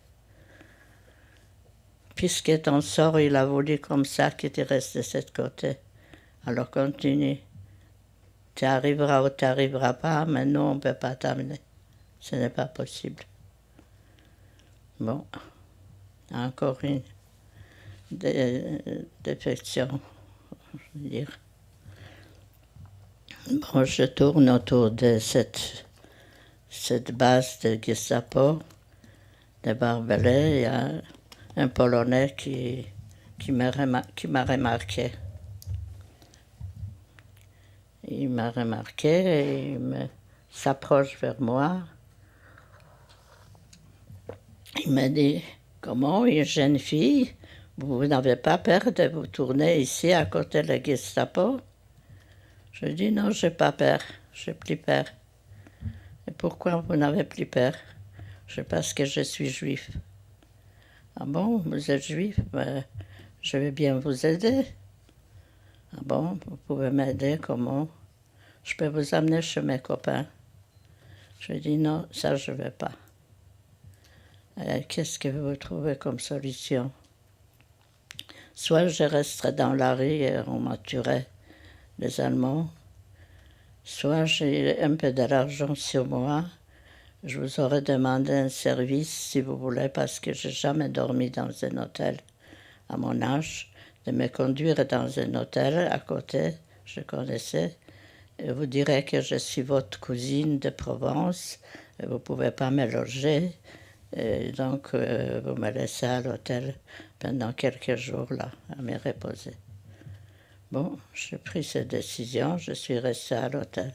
Puisque ton sort, il a voulu comme ça que tu restes de ce côté. Alors continue. Tu arriveras ou tu n'arriveras pas, mais nous, on ne peut pas t'amener. Ce n'est pas possible. Bon, encore une défection, je veux dire. Bon, je tourne autour de cette base de Gestapo, de Barbelé. Il y a un Polonais qui m'a remarqué. Il m'a remarqué et il s'approche vers moi. Il m'a dit, comment une jeune fille, vous n'avez pas peur de vous tourner ici à côté de la Gestapo? Je dis, non, je n'ai pas peur, je n'ai plus peur. Et pourquoi vous n'avez plus peur? Parce que je suis juif. Ah bon, vous êtes juif? Ben, je vais bien vous aider. Ah bon, vous pouvez m'aider, comment? Je peux vous amener chez mes copains. Je dis non, ça je ne vais pas. Qu'est-ce que vous trouvez comme solution? Soit je resterai dans la rue et on m'a tué, les Allemands, soit j'ai un peu d'argent sur moi. Je vous aurais demandé un service, si vous voulez, parce que je n'ai jamais dormi dans un hôtel à mon âge, de me conduire dans un hôtel à côté, je connaissais, et vous direz que je suis votre cousine de Provence, et vous ne pouvez pas me loger, et donc vous me laissez à l'hôtel pendant quelques jours là, à me reposer. Bon, j'ai pris cette décision, je suis restée à l'hôtel.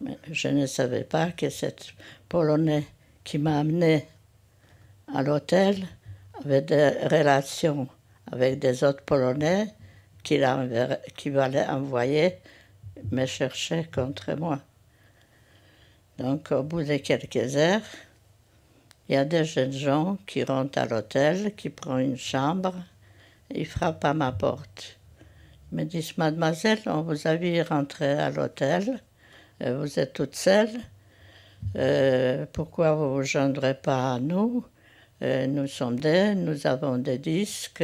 Mais je ne savais pas que cet Polonais qui m'a amené à l'hôtel avait des relations avec des autres Polonais qu'il allait envoyer me chercher contre moi. Donc, au bout de quelques heures, il y a des jeunes gens qui rentrent à l'hôtel, qui prennent une chambre, et ils frappent à ma porte. Ils me disent, mademoiselle, on vous a vu rentrer à l'hôtel, vous êtes toute seule, pourquoi vous ne vous joindrez pas à nous? Nous sommes nous avons des disques,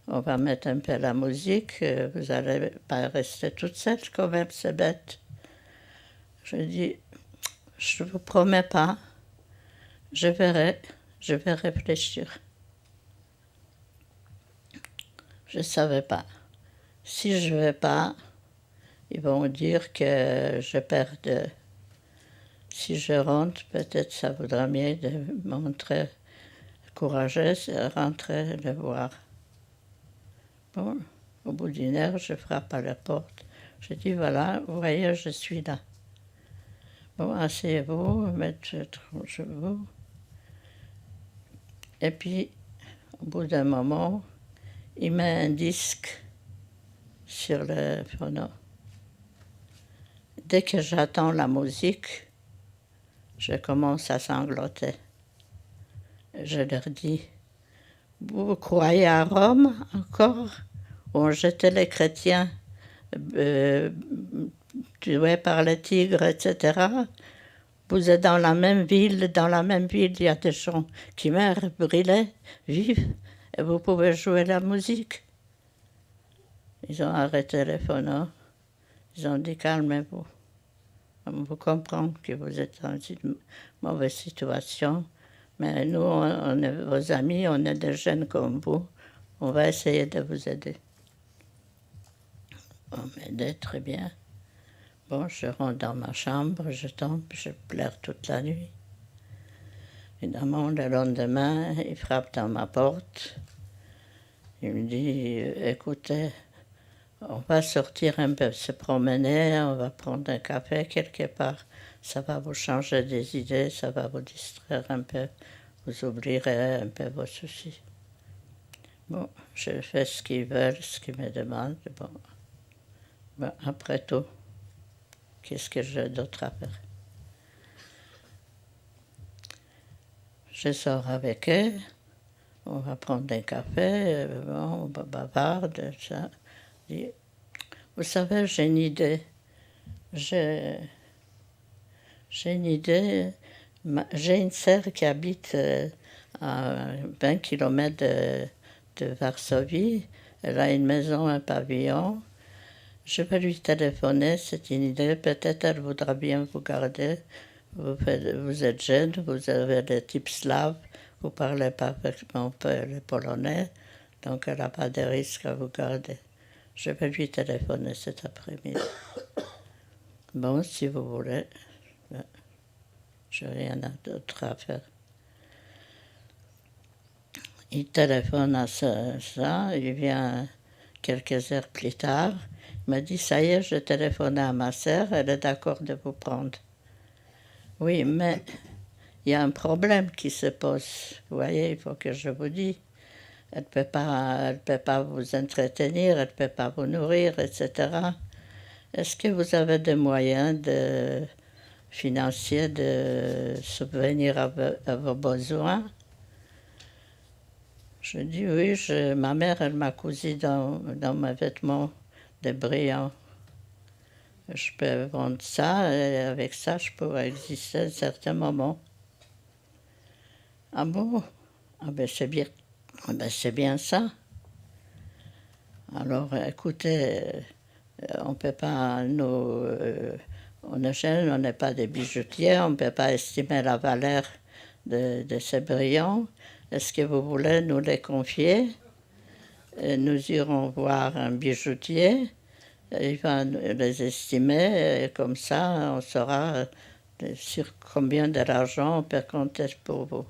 on va mettre un peu la musique, vous n'allez pas rester toute seule quand même, c'est bête. Je dis, je ne vous promets pas, je vais réfléchir. Je ne savais pas. Si je ne vais pas, ils vont dire que je perds de... Si je rentre, peut-être ça vaudra mieux de montrer courageuse et rentrer le voir. Bon, au bout d'une heure, je frappe à la porte. Je dis, voilà, vous voyez, je suis là. Bon, asseyez-vous, mettez vous. Et puis, au bout d'un moment, il met un disque sur le phono. Dès que j'attends la musique, je commence à sangloter. Je leur dis, vous croyez à Rome encore, où on jetait les chrétiens tués par les tigres, etc. Vous êtes dans la même ville, il y a des gens qui meurent, brûlés, vifs, et vous pouvez jouer la musique. Ils ont arrêté les phonos, ils ont dit calmez-vous. On vous comprend que vous êtes dans une mauvaise situation, mais nous, on est vos amis, on est des jeunes comme vous, on va essayer de vous aider. On m'aidait très bien. Bon, je rentre dans ma chambre, je tombe, je pleure toute la nuit. Évidemment, le lendemain, il frappe dans ma porte. Il me dit, écoutez, on va sortir un peu, se promener, on va prendre un café quelque part. Ça va vous changer des idées, ça va vous distraire un peu. Vous oublierez un peu vos soucis. Bon, je fais ce qu'ils veulent, ce qu'ils me demandent. Bon, après tout, qu'est-ce que j'ai d'autre à faire? Je sors avec eux, on va prendre un café, bon, on va bavarder, ça. Vous savez, j'ai une idée. J'ai une idée. J'ai une sœur qui habite à 20 km de Varsovie. Elle a une maison, un pavillon. Je vais lui téléphoner, c'est une idée. Peut-être elle voudra bien vous garder. Vous êtes jeune, vous avez des types slaves, vous parlez parfaitement le polonais, donc elle n'a pas de risque à vous garder. Je vais lui téléphoner cet après-midi. Bon, si vous voulez, je n'ai rien d'autre à faire. Il téléphone à ça, il vient quelques heures plus tard. Il m'a dit, ça y est, je téléphone à ma sœur, elle est d'accord de vous prendre. Oui, mais il y a un problème qui se pose. Vous voyez, il faut que je vous dise. Elle ne peut pas vous entretenir, elle ne peut pas vous nourrir, etc. Est-ce que vous avez des moyens financiers de subvenir à vos besoins? Je dis oui, ma mère, elle m'a cousu dans mes vêtements des brillants. Je peux vendre ça et avec ça, je pourrais exister à un certain moment. Ah bon? Ah ben c'est bien. Ah ben c'est bien ça. Alors écoutez, on ne peut pas, on est jeunes, on n'est pas des bijoutiers, on ne peut pas estimer la valeur de ces brillants. Est-ce que vous voulez nous les confier? Nous irons voir un bijoutier, il va les estimer, et comme ça, on saura sur combien de l'argent on peut compter pour vous.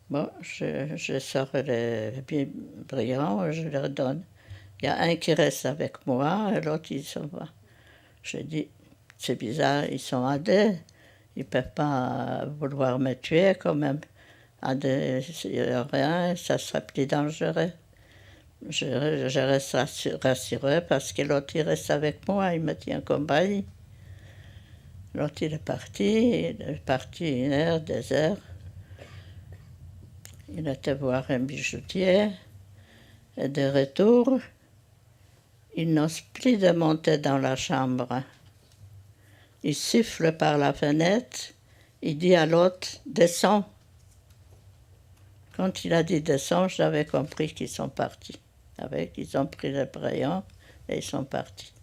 Bon, je sors les brillants, je leur donne. Il y a un qui reste avec moi et l'autre, il s'en va. Je dis, c'est bizarre, ils sont à deux. Ils ne peuvent pas vouloir me tuer quand même. À deux, il n'y a rien, ça serait plus dangereux. Je reste rassurée parce que l'autre, il reste avec moi, il me tient compagnie. L'autre, il est parti 1 heure, 2 heures. Il était voir un bijoutier. Et de retour, il n'ose plus de monter dans la chambre. Il siffle par la fenêtre, il dit à l'autre, descends. Quand il a dit descends, j'avais compris qu'ils sont partis. Ils ont pris le crayon et ils sont partis.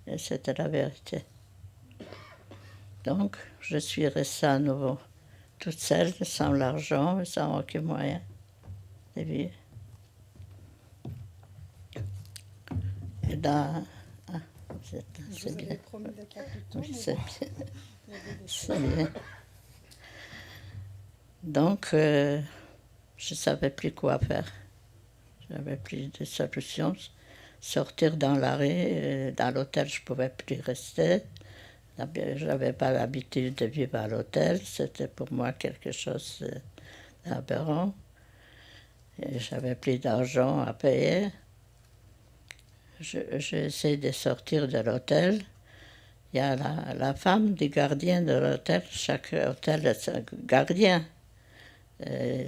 Et c'était la vérité. Donc, je suis restée à nouveau toute seule, sans l'argent, sans aucun moyen de vivre. Et là, c'est bien. Oui, c'est bien. C'est bien. Donc, je ne savais plus quoi faire. Je n'avais plus de solution. Sortir dans la rue, dans l'hôtel, je ne pouvais plus rester. Je n'avais pas l'habitude de vivre à l'hôtel. C'était pour moi quelque chose d'aberrant. Je n'avais plus d'argent à payer. J'essaie de sortir de l'hôtel. Il y a la femme du gardien de l'hôtel. Chaque hôtel a un gardien.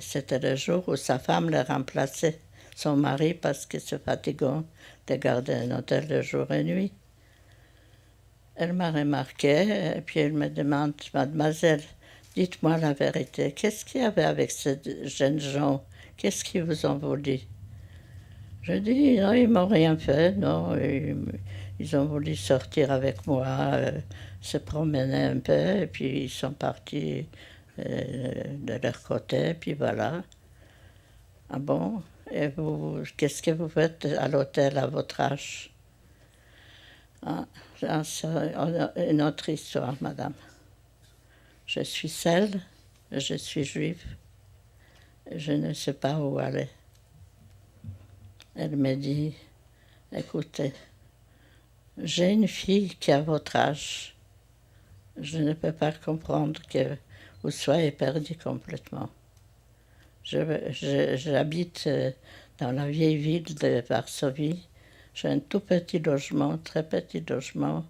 C'était le jour où sa femme le remplaçait, son mari, parce que c'est fatigant de garder un hôtel de jour et nuit. Elle m'a remarqué, et puis elle me demande, mademoiselle, dites-moi la vérité, qu'est-ce qu'il y avait avec ces jeunes gens? Qu'est-ce qu'ils vous ont voulu? Je dis, non, ils m'ont rien fait, non, ils ont voulu sortir avec moi, se promener un peu, et puis ils sont partis de leur côté, puis voilà. Ah bon? Et vous, qu'est-ce que vous faites à l'hôtel à votre âge? Ah, c'est une autre histoire, madame. Je suis seule, je suis juive, je ne sais pas où aller. Elle me dit, écoutez, j'ai une fille qui a votre âge. Je ne peux pas comprendre que vous soyez perdu complètement. J'habite dans la vieille ville de Varsovie. J'ai un tout petit logement, très petit logement,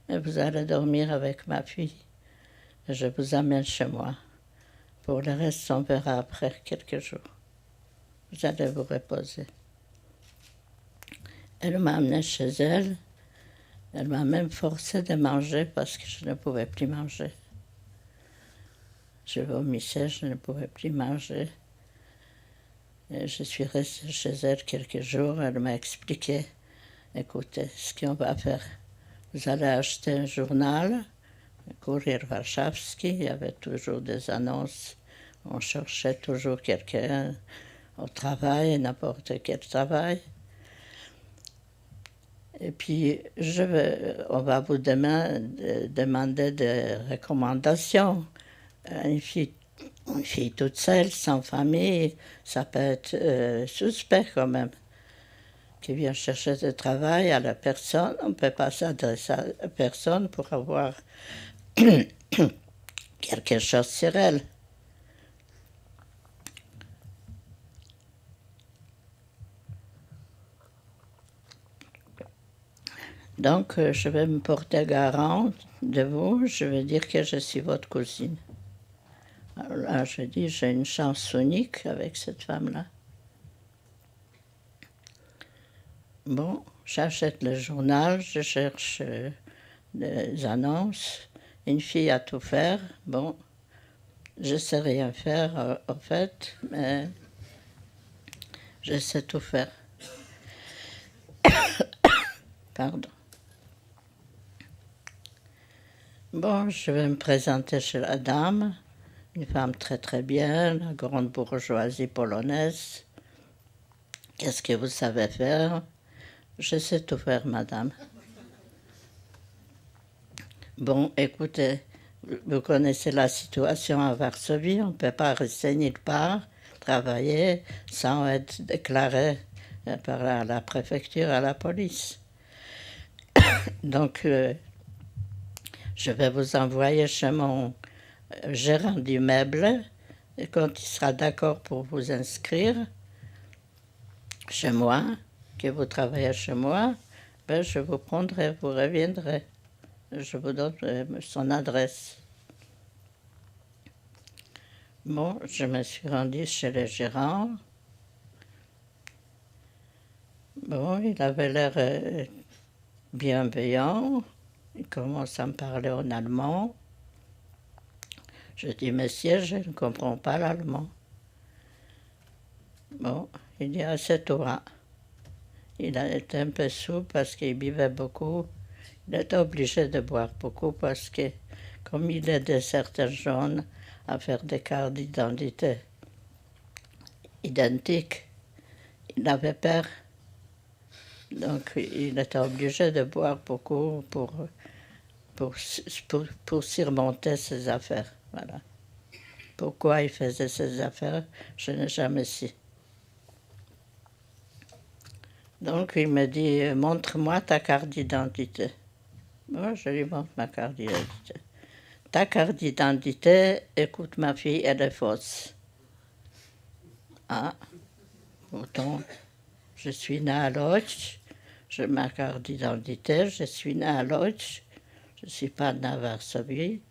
mais vous allez dormir avec ma fille. Je vous amène chez moi. Pour le reste, on verra après quelques jours. Vous allez vous reposer. Elle m'a amené chez elle. Elle m'a même forcé de manger parce que je ne pouvais plus manger. Je vomissais, je ne pouvais plus manger. Et je suis restée chez elle quelques jours. Elle m'a expliqué écoutez, ce qu'on va faire, vous allez acheter un journal, Courir Warszawski, il y avait toujours des annonces, on cherchait toujours quelqu'un au travail, n'importe quel travail. Et puis, on va vous demander des recommandations. Une fille toute seule, sans famille, ça peut être suspect quand même. Qui vient chercher du travail à la personne, on ne peut pas s'adresser à la personne pour avoir quelque chose sur elle. Donc, je vais me porter garant de vous, je vais dire que je suis votre cousine. Alors là, je dis, j'ai une chance unique avec cette femme-là. Bon, j'achète le journal, je cherche des annonces. Une fille à tout faire. Bon, je sais rien faire, en fait, mais je sais tout faire. Pardon. Bon, je vais me présenter chez la dame, une femme très très bien, la grande bourgeoisie polonaise. Qu'est-ce que vous savez faire? Je sais tout faire, madame. Bon, écoutez, vous connaissez la situation à Varsovie, on ne peut pas rester nulle part, travailler sans être déclaré par la préfecture à la police. Donc, je vais vous envoyer chez mon gérant d'immeuble, et quand il sera d'accord pour vous inscrire chez moi, que vous travaillez chez moi, ben je vous prendrai, vous reviendrez. Je vous donne son adresse. Bon, je me suis rendue chez le gérant. Bon, il avait l'air bienveillant. Il commence à me parler en allemand. Je dis, monsieur, je ne comprends pas l'allemand. Bon, il dit, ah, c'est toi. Il a été un peu sous parce qu'il buvait beaucoup. Il était obligé de boire beaucoup parce que, comme il aidait certains jeunes à faire des cartes d'identité identiques, il avait peur. Donc, il était obligé de boire beaucoup pour surmonter ses affaires. Voilà. Pourquoi il faisait ses affaires, je n'ai jamais su. Donc, il me dit, montre-moi ta carte d'identité. Moi, je lui montre ma carte d'identité. Ta carte d'identité, écoute ma fille, elle est fausse. Ah, pourtant, je suis née à Lodz, j'ai ma carte d'identité, je suis née à Lodz, je ne suis pas née à Varsovie.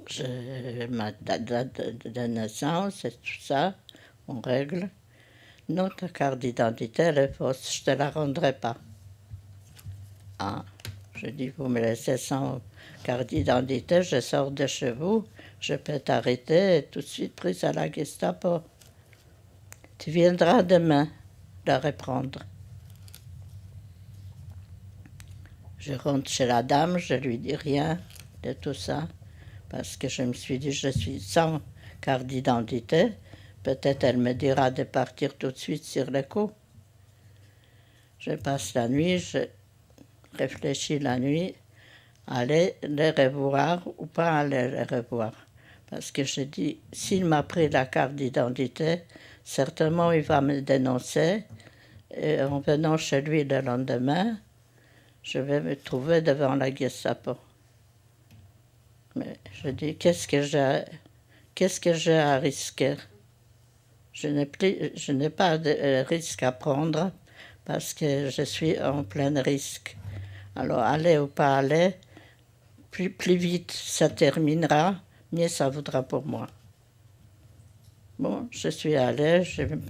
J'ai ma date de naissance et tout ça, on règle. Non, ta carte d'identité, elle est fausse, je ne te la rendrai pas. Ah, je dis, vous me laissez sans carte d'identité, je sors de chez vous, je peux t'arrêter et tout de suite prise à la Gestapo. Tu viendras demain la reprendre. Je rentre chez la dame, je lui dis rien de tout ça, parce que je me suis dit, je suis sans carte d'identité, peut-être elle me dira de partir tout de suite sur le coup. Je passe la nuit, je réfléchis la nuit, aller les revoir ou pas aller les revoir. Parce que je dis, s'il m'a pris la carte d'identité, certainement il va me dénoncer. Et en venant chez lui le lendemain, je vais me trouver devant la Gestapo. Mais je dis, qu'est-ce que j'ai à risquer? Je n'ai pas de risque à prendre parce que je suis en plein risque. Alors, aller ou pas aller, plus vite ça terminera, mieux ça vaudra pour moi. Bon, je suis allée,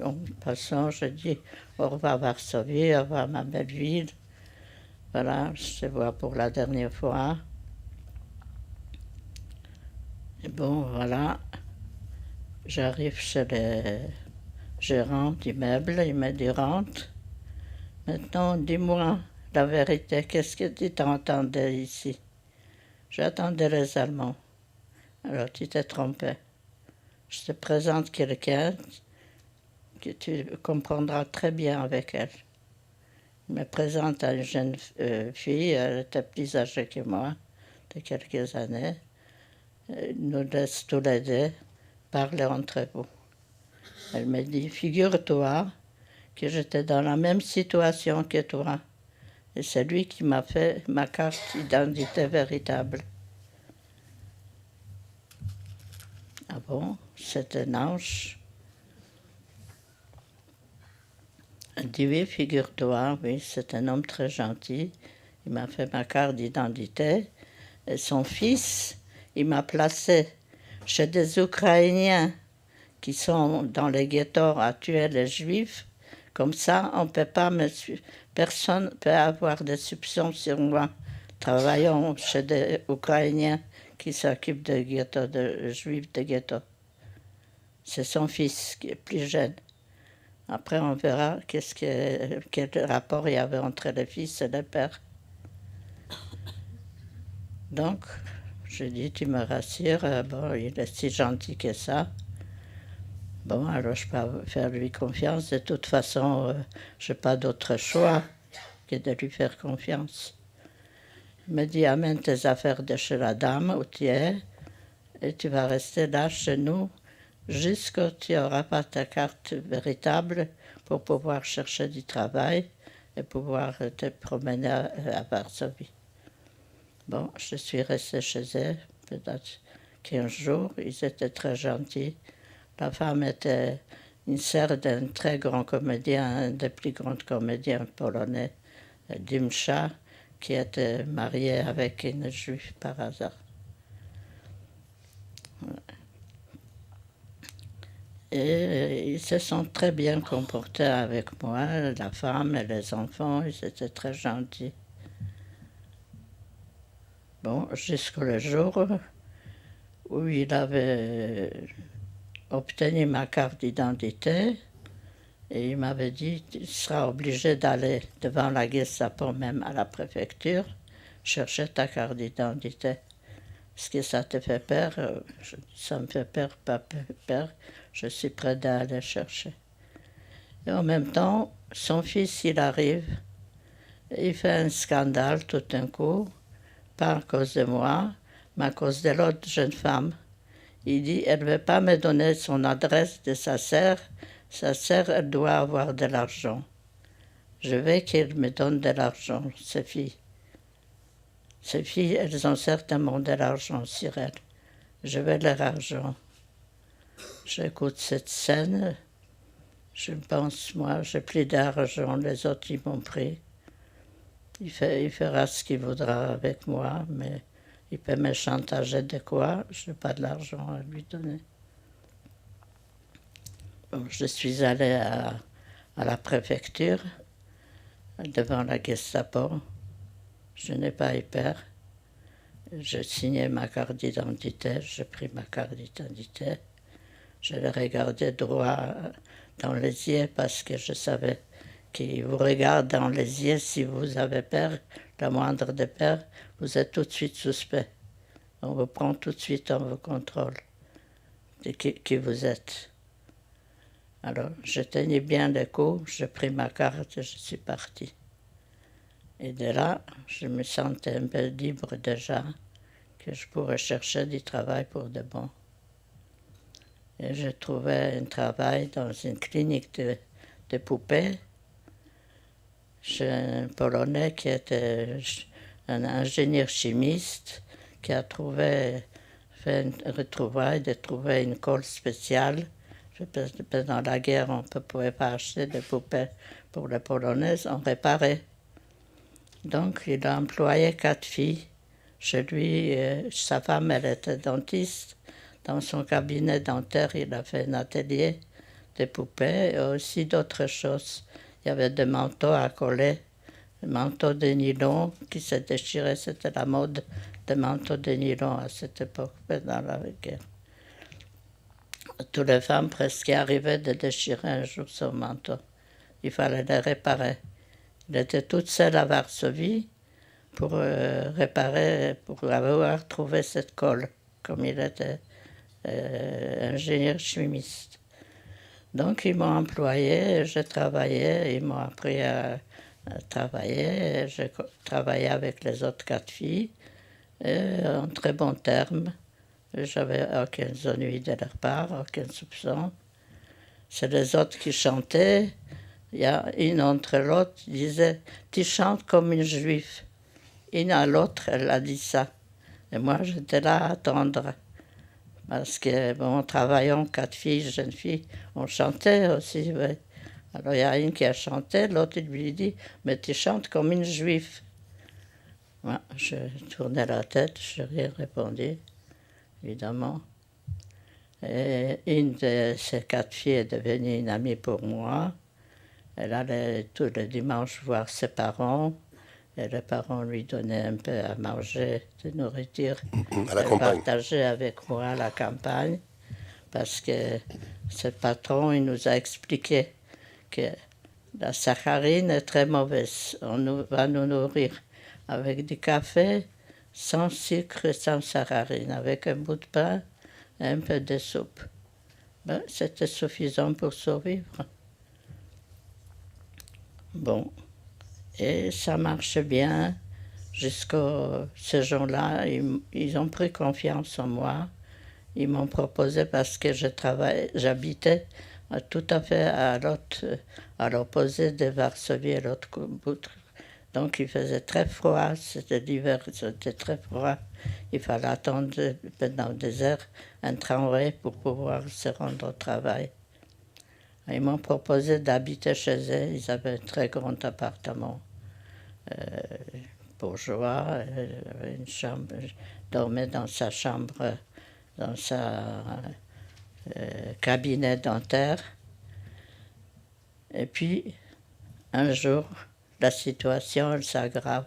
en passant, je dis au revoir Varsovie, au revoir ma belle ville. Voilà, je te vois pour la dernière fois. Et bon, voilà, j'arrive chez le gérant d'immeuble, il me dit rentre. Maintenant, dis-moi la vérité. Qu'est-ce que tu t'entendais ici? J'attendais les Allemands. Alors tu t'es trompé. Je te présente quelqu'un que tu comprendras très bien avec elle. Il me présente à une jeune fille, elle était plus âgée que moi, de quelques années. Il nous laisse tous les deux parler entre vous. Elle me dit, figure-toi que j'étais dans la même situation que toi. Et c'est lui qui m'a fait ma carte d'identité véritable. Ah bon, c'est un ange. Elle dit, oui, figure-toi, oui, c'est un homme très gentil. Il m'a fait ma carte d'identité. Et son fils, il m'a placé chez des Ukrainiens qui sont dans les ghettos à tuer les Juifs. Comme ça, on peut pas personne ne peut avoir des soupçons sur moi. Travaillant chez des Ukrainiens qui s'occupent des ghettos, de Juifs de ghettos. C'est son fils qui est plus jeune. Après, on verra quel rapport il y avait entre le fils et le père. Donc, je dis, tu me rassures, bon, il est si gentil que ça. Bon, alors je peux faire lui confiance. De toute façon, je n'ai pas d'autre choix que de lui faire confiance. Il me dit, amène tes affaires de chez la dame où tu es et tu vas rester là chez nous jusqu'à ce que tu n'auras pas ta carte véritable pour pouvoir chercher du travail et pouvoir te promener à Varsovie. Bon, je suis restée chez eux peut-être 15 jours. Ils étaient très gentils. La femme était une sœur d'un très grand comédien, un des plus grands comédiens polonais, Dimcha, qui était marié avec une juive par hasard. Et ils se sont très bien comportés avec moi, la femme et les enfants, ils étaient très gentils. Bon, jusqu'au jour où il avait obtenu ma carte d'identité et il m'avait dit tu seras obligé d'aller devant la Gestapo, même à la préfecture, chercher ta carte d'identité. Est-ce que ça te fait peur? Ça me fait peur, pas peur. Je suis prêt d'aller chercher. Et en même temps, son fils, il arrive, il fait un scandale tout d'un coup, pas à cause de moi, mais à cause de l'autre jeune femme. Il dit, elle ne veut pas me donner son adresse de sa sœur. Sa sœur, elle doit avoir de l'argent. Je veux qu'elle me donne de l'argent, ces filles. Ces filles, elles ont certainement de l'argent sur elles. Je veux leur argent. J'écoute cette scène. Je pense, moi, j'ai plus d'argent. Les autres, ils m'ont pris. Il fera ce qu'il voudra avec moi, mais il peut me chantager de quoi? Je n'ai pas de l'argent à lui donner. Bon, je suis allée à la préfecture, devant la Gestapo. Je n'ai pas eu peur. J'ai signé ma carte d'identité, j'ai pris ma carte d'identité. Je l'ai regardé droit dans les yeux parce que je savais qu'il vous regarde dans les yeux si vous avez peur, la moindre de peur, vous êtes tout de suite suspect. On vous prend tout de suite, on vous contrôle de qui vous êtes. Alors, je tenais bien le coup, j'ai pris ma carte et je suis parti. Et de là, je me sentais un peu libre déjà, que je pourrais chercher du travail pour de bon. Et j'ai trouvé un travail dans une clinique de poupées chez un Polonais qui était un ingénieur chimiste qui a fait une retrouvaille de trouver une colle spéciale. Pendant la guerre, on ne pouvait pas acheter de poupées pour les Polonaises, on réparait. Donc, il a employé 4 filles. Chez lui, sa femme, elle était dentiste. Dans son cabinet dentaire, il a fait un atelier de poupées et aussi d'autres choses. Il y avait des manteaux à coller, des manteaux de nylon qui se déchiraient. C'était la mode des manteaux de nylon à cette époque, pendant la guerre. Toutes les femmes presque arrivaient de déchirer un jour son manteau. Il fallait les réparer. Il était toute seule à Varsovie pour réparer, pour avoir trouvé cette colle, comme il était ingénieur chimiste. Donc ils m'ont employé, je travaillais, ils m'ont appris à travailler, je travaillais avec les autres 4 filles, en très bons termes. J'avais aucun ennui de leur part, aucun soupçon. C'est les autres qui chantaient. Il y a une entre l'autre qui disait « Tu chantes comme une juive ». Une à l'autre, elle a dit ça. Et moi, j'étais là à attendre. Parce que, bon, travaillant 4 filles, jeunes filles, on chantait aussi. Ouais. Alors, il y a une qui a chanté, l'autre lui dit « Mais tu chantes comme une juive ». Moi, je tournais la tête, je n'ai rien répondu, évidemment. Et une de ces 4 filles est devenue une amie pour moi. Elle allait tous les dimanches voir ses parents. Et les parents lui donnaient un peu à manger, de nourriture. À la campagne. Partageait avec moi à la campagne. Parce que ce patron, il nous a expliqué que la saccharine est très mauvaise. On va nous nourrir avec du café, sans sucre et sans saccharine, avec un bout de pain et un peu de soupe. Ben, c'était suffisant pour survivre. Bon, et ça marche bien. Jusqu'à ce jour-là, ils ont pris confiance en moi. Ils m'ont proposé, parce que j'habitais tout à fait à l'opposé de Varsovie, à l'autre bout. Donc il faisait très froid, c'était l'hiver, c'était très froid. Il fallait attendre pendant des heures un tramway pour pouvoir se rendre au travail. Ils m'ont proposé d'habiter chez eux. Ils avaient un très grand appartement bourgeois, une chambre. Je dormais dans sa chambre, dans sa cabinet dentaire. Et puis, un jour, la situation elle s'aggrave.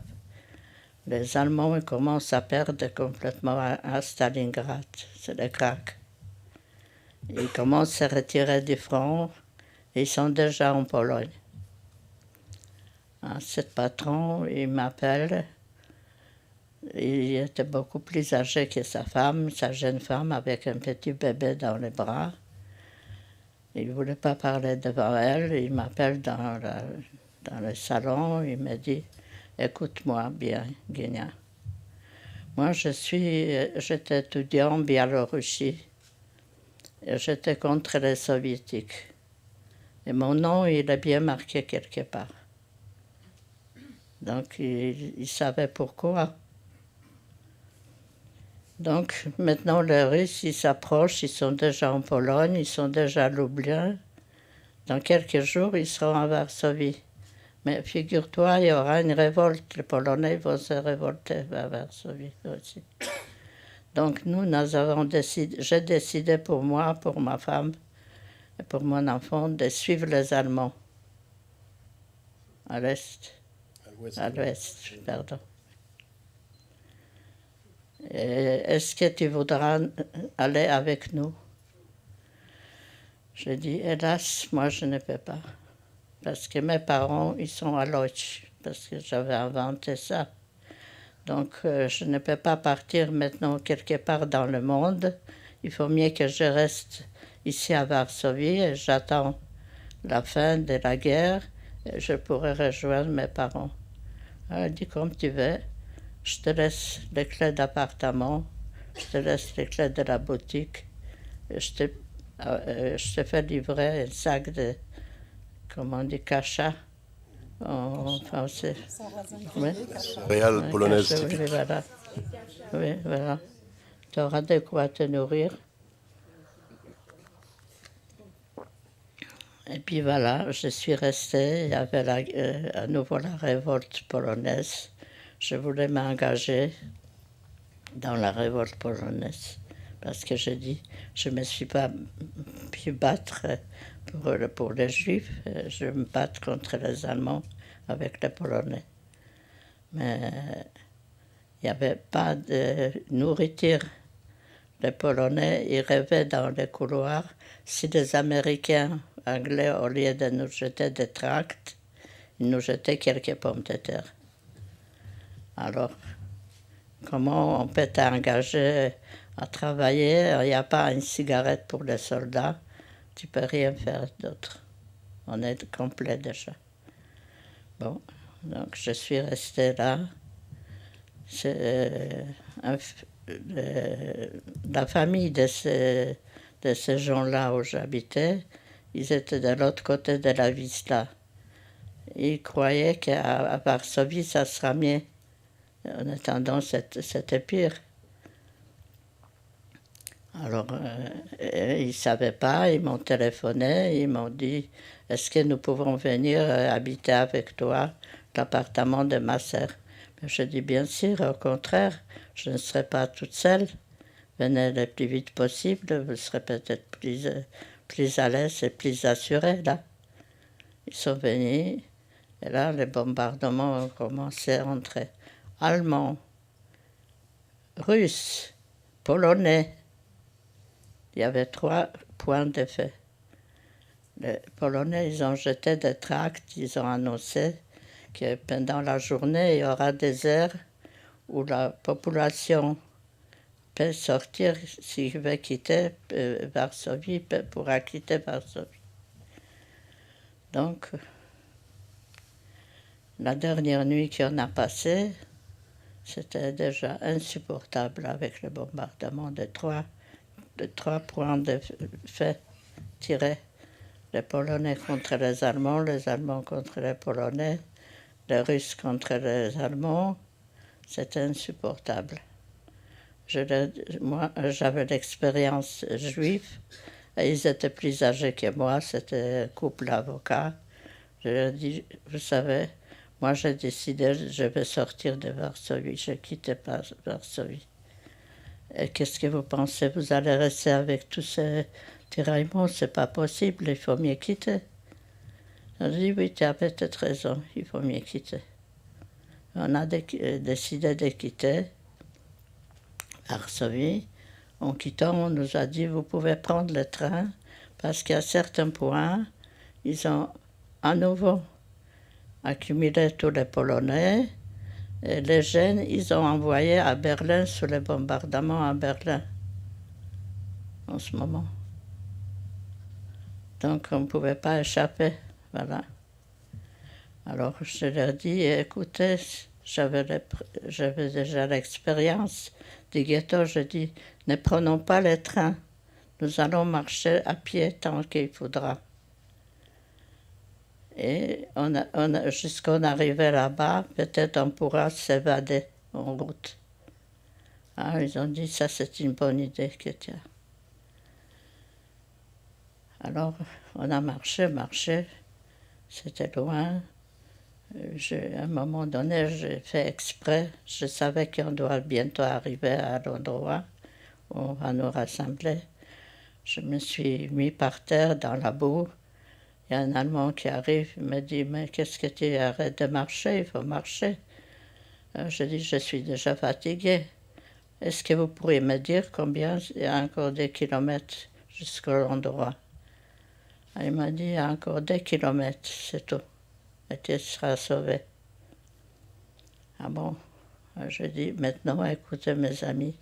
Les Allemands commencent à perdre complètement à Stalingrad. C'est le crack. Ils commencent à retirer du front. Ils sont déjà en Pologne. Ce patron, il m'appelle. Il était beaucoup plus âgé que sa femme, sa jeune femme, avec un petit bébé dans les bras. Il ne voulait pas parler devant elle. Il m'appelle dans le salon. Il me dit « Écoute-moi bien, Guignan. Moi, j'étais étudiant en Biélorussie. Et j'étais contre les soviétiques. Et mon nom, il est bien marqué quelque part. Donc, il savait pourquoi. Donc, maintenant, les Russes, ils s'approchent, ils sont déjà en Pologne, ils sont déjà à Lublin. Dans quelques jours, ils seront à Varsovie. Mais figure-toi, il y aura une révolte. Les Polonais vont se révolter à Varsovie aussi. Donc, j'ai décidé pour moi, pour ma femme et pour mon enfant, de suivre les Allemands. À l'est. À l'ouest, pardon. Est-ce que tu voudras aller avec nous? Je dis, hélas, moi je ne peux pas. Parce que mes parents, ils sont à Lodz, parce que j'avais inventé ça. Donc je ne peux pas partir maintenant quelque part dans le monde. Il faut mieux que je reste ici à Varsovie et j'attends la fin de la guerre et je pourrai rejoindre mes parents. Elle dit, comme tu veux, je te laisse les clés d'appartement, je te laisse les clés de la boutique, et je te fais livrer un sac de, comment on dit, cacha en français. Oui. Céréales polonaises typiques. Oui, voilà. Oui, voilà. Tu auras de quoi te nourrir. Et puis voilà, je suis restée, il y avait à nouveau la révolte polonaise. Je voulais m'engager dans la révolte polonaise parce que je dis, je ne me suis pas pu battre pour les Juifs, je me battre contre les Allemands avec les Polonais. Mais il n'y avait pas de nourriture. Les Polonais, ils rêvaient dans les couloirs. Si les Américains, Anglais, au lieu de nous jeter des tracts, il nous jetait quelques pommes de terre. Alors, comment on peut t'engager à travailler? Il n'y a pas une cigarette pour les soldats, tu ne peux rien faire d'autre. On est complet déjà. Bon, donc je suis restée là. La famille de ces gens-là où j'habitais, ils étaient de l'autre côté de la Wisla. Ils croyaient qu'à Varsovie, ça sera mieux. En attendant, c'était pire. Alors, ils ne savaient pas, ils m'ont téléphoné, ils m'ont dit « Est-ce que nous pouvons venir habiter avec toi l'appartement de ma sœur ?» Je dis « Bien sûr, au contraire, je ne serai pas toute seule. Venez le plus vite possible, vous serez peut-être plus à l'aise et plus assurés là. » Ils sont venus, et là, les bombardements ont commencé entre Allemands, Russes, Polonais. Il y avait 3 points de fait. Les Polonais, ils ont jeté des tracts, ils ont annoncé que pendant la journée, il y aura des heures où la population peut sortir s'il veut quitter Varsovie, pourra quitter Varsovie. Donc, la dernière nuit qu'on a passée, c'était déjà insupportable avec le bombardement de 3 points de fait tirés. Les Polonais contre les Allemands contre les Polonais, les Russes contre les Allemands. C'était insupportable. Moi, j'avais l'expérience juive, et ils étaient plus âgés que moi, c'était un couple d'avocats. Je leur ai dit, vous savez, moi j'ai décidé, je vais sortir de Varsovie, je ne quitte pas Varsovie. Et qu'est-ce que vous pensez? Vous allez rester avec tous ces tiraillements? C'est pas possible, il faut mieux quitter. On dit oui, tu as peut-être raison, il faut mieux quitter. On a décidé de quitter Varsovie. En quittant, on nous a dit vous pouvez prendre le train parce qu'à certains points, ils ont à nouveau accumulé tous les Polonais. Et les jeunes, ils ont envoyé à Berlin sous les bombardements à Berlin en ce moment. Donc on ne pouvait pas échapper. Voilà. Alors je leur dis, écoutez, j'avais déjà l'expérience du ghetto. Je dis, ne prenons pas les trains. Nous allons marcher à pied tant qu'il faudra. Et jusqu'on arrivait là-bas, peut-être on pourra s'évader en route. Ah, ils ont dit, ça c'est une bonne idée, Kétia. Alors, on a marché, c'était loin. À un moment donné, j'ai fait exprès, je savais qu'on doit bientôt arriver à l'endroit où on va nous rassembler. Je me suis mis par terre dans la boue. Il y a un Allemand qui arrive, il me dit « Mais qu'est-ce que tu arrêtes de marcher? Il faut marcher. » Je dis « Je suis déjà fatiguée. Est-ce que vous pourriez me dire combien il y a encore des kilomètres jusqu'à l'endroit ?» Il m'a dit « Il y a encore 2 kilomètres, c'est tout. Et tu seras sauvé. » Ah bon? Je dis « Maintenant, écoutez mes amis,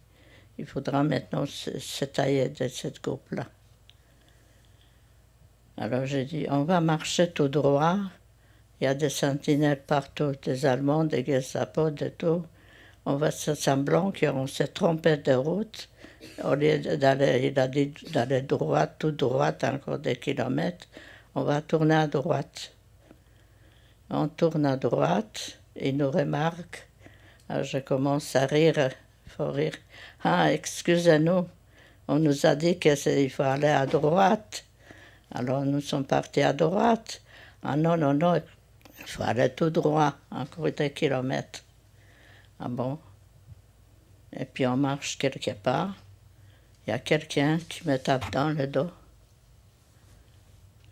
il faudra maintenant se tailler de cette groupe-là. » Alors j'ai dit, on va marcher tout droit. Il y a des sentinelles partout, des Allemands, des Gestapo, de tout. On va se semblant qu'on s'est trompé de route. Au lieu d'aller, il a dit d'aller droit, tout droit, encore des kilomètres, on va tourner à droite. On tourne à droite, il nous remarque. Alors je commence à rire, il faut rire. Ah, excusez-nous, on nous a dit qu'il faut aller à droite. Alors nous sommes partis à droite. Ah non, non, non, il faut aller tout droit, encore 2 kilomètres. Ah bon? Et puis on marche quelque part. Il y a quelqu'un qui me tape dans le dos.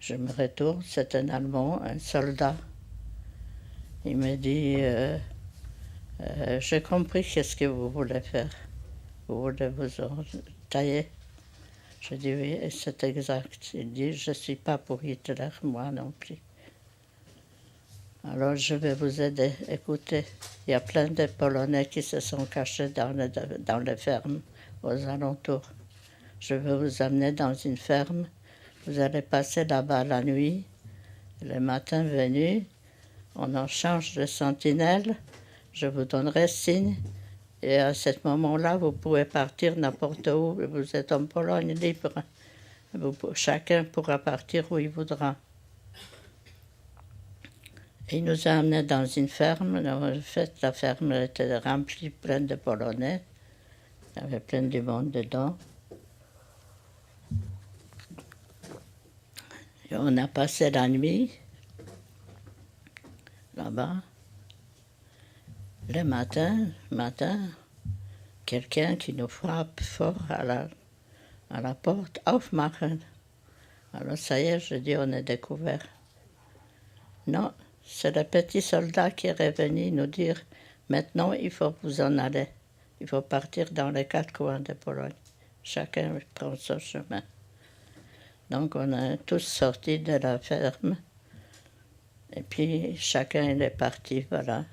Je me retourne, c'est un Allemand, un soldat. Il me dit, j'ai compris qu'est-ce que vous voulez faire. Vous voulez vous tailler? Je dis oui, c'est exact. Il dit, je ne suis pas pour Hitler, moi non plus. Alors, je vais vous aider. Écoutez, il y a plein de Polonais qui se sont cachés dans les fermes aux alentours. Je vais vous amener dans une ferme. Vous allez passer là-bas la nuit. Le matin venu, on en change de sentinelle. Je vous donnerai signe. Et à ce moment-là, vous pouvez partir n'importe où. Vous êtes en Pologne libre. Chacun pourra partir où il voudra. Il nous a amenés dans une ferme. En fait, la ferme était remplie, pleine de Polonais. Il y avait plein de monde dedans. Et on a passé la nuit là-bas. Le matin, quelqu'un qui nous frappe fort à la porte. Aufmachen. Alors ça y est, je dis, on est découvert. Non, c'est le petit soldat qui est revenu nous dire, maintenant il faut vous en aller. Il faut partir dans les 4 coins de Pologne. Chacun prend son chemin. Donc on est tous sortis de la ferme. Et puis chacun il est parti, voilà.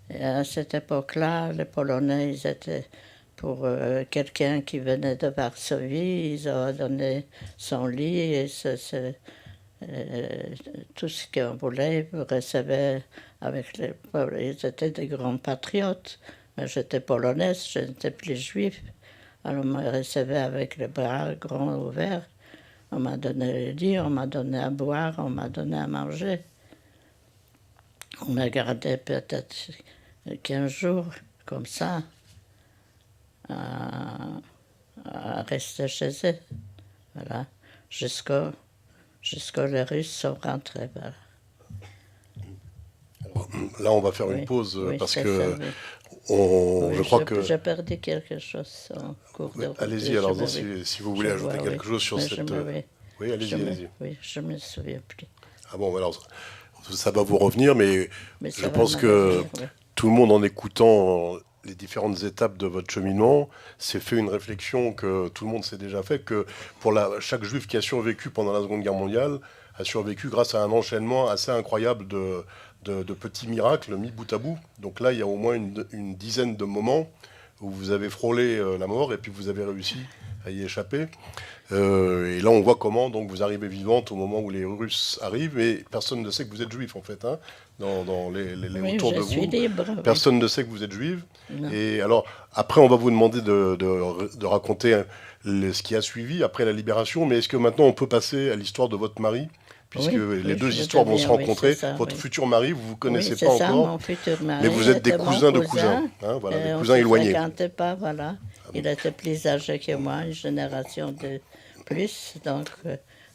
Et à cette époque-là, les Polonais, ils étaient pour quelqu'un qui venait de Varsovie, ils ont donné son lit et tout ce qu'on voulait, ils recevaient avec les... Ils étaient des grands patriotes, mais j'étais polonaise, je n'étais plus juif. Alors on me recevait avec les bras grands ouverts. On m'a donné le lit, on m'a donné à boire, on m'a donné à manger. On m'a gardé peut-être 15 jours, comme ça, à rester chez eux. Voilà. Jusqu'au les Russes sont rentrés. Voilà. Alors, là, on va faire une pause parce que je crois que... J'ai perdu quelque chose en cours de route. Allez-y, alors si vous voulez ajouter quelque chose sur cette... Oui, allez-y. Oui, je ne me souviens plus. Ah bon, alors, ça va vous revenir, mais je pense que tout le monde, en écoutant les différentes étapes de votre cheminement, s'est fait une réflexion que tout le monde s'est déjà fait, que pour chaque juif qui a survécu pendant la Seconde Guerre mondiale, a survécu grâce à un enchaînement assez incroyable de petits miracles mis bout à bout. Donc là, il y a au moins une dizaine de moments où vous avez frôlé la mort et puis vous avez réussi à y échapper. Et là, on voit comment donc vous arrivez vivante au moment où les Russes arrivent, et personne ne sait que vous êtes juif en fait, hein, dans les autour de vous. Libre, personne ne sait que vous êtes juive. Non. Et alors, après, on va vous demander de raconter ce qui a suivi après la libération, mais est-ce que maintenant on peut passer à l'histoire de votre mari? Puisque les deux histoires vont se rencontrer. Ça, votre futur mari, vous ne vous connaissez pas encore. Mon futur mari, mais vous êtes des cousins de cousins. Hein, voilà, des cousins éloignés. On ne se fréquentait pas, voilà. Il était plus âgé que moi, une génération de plus, donc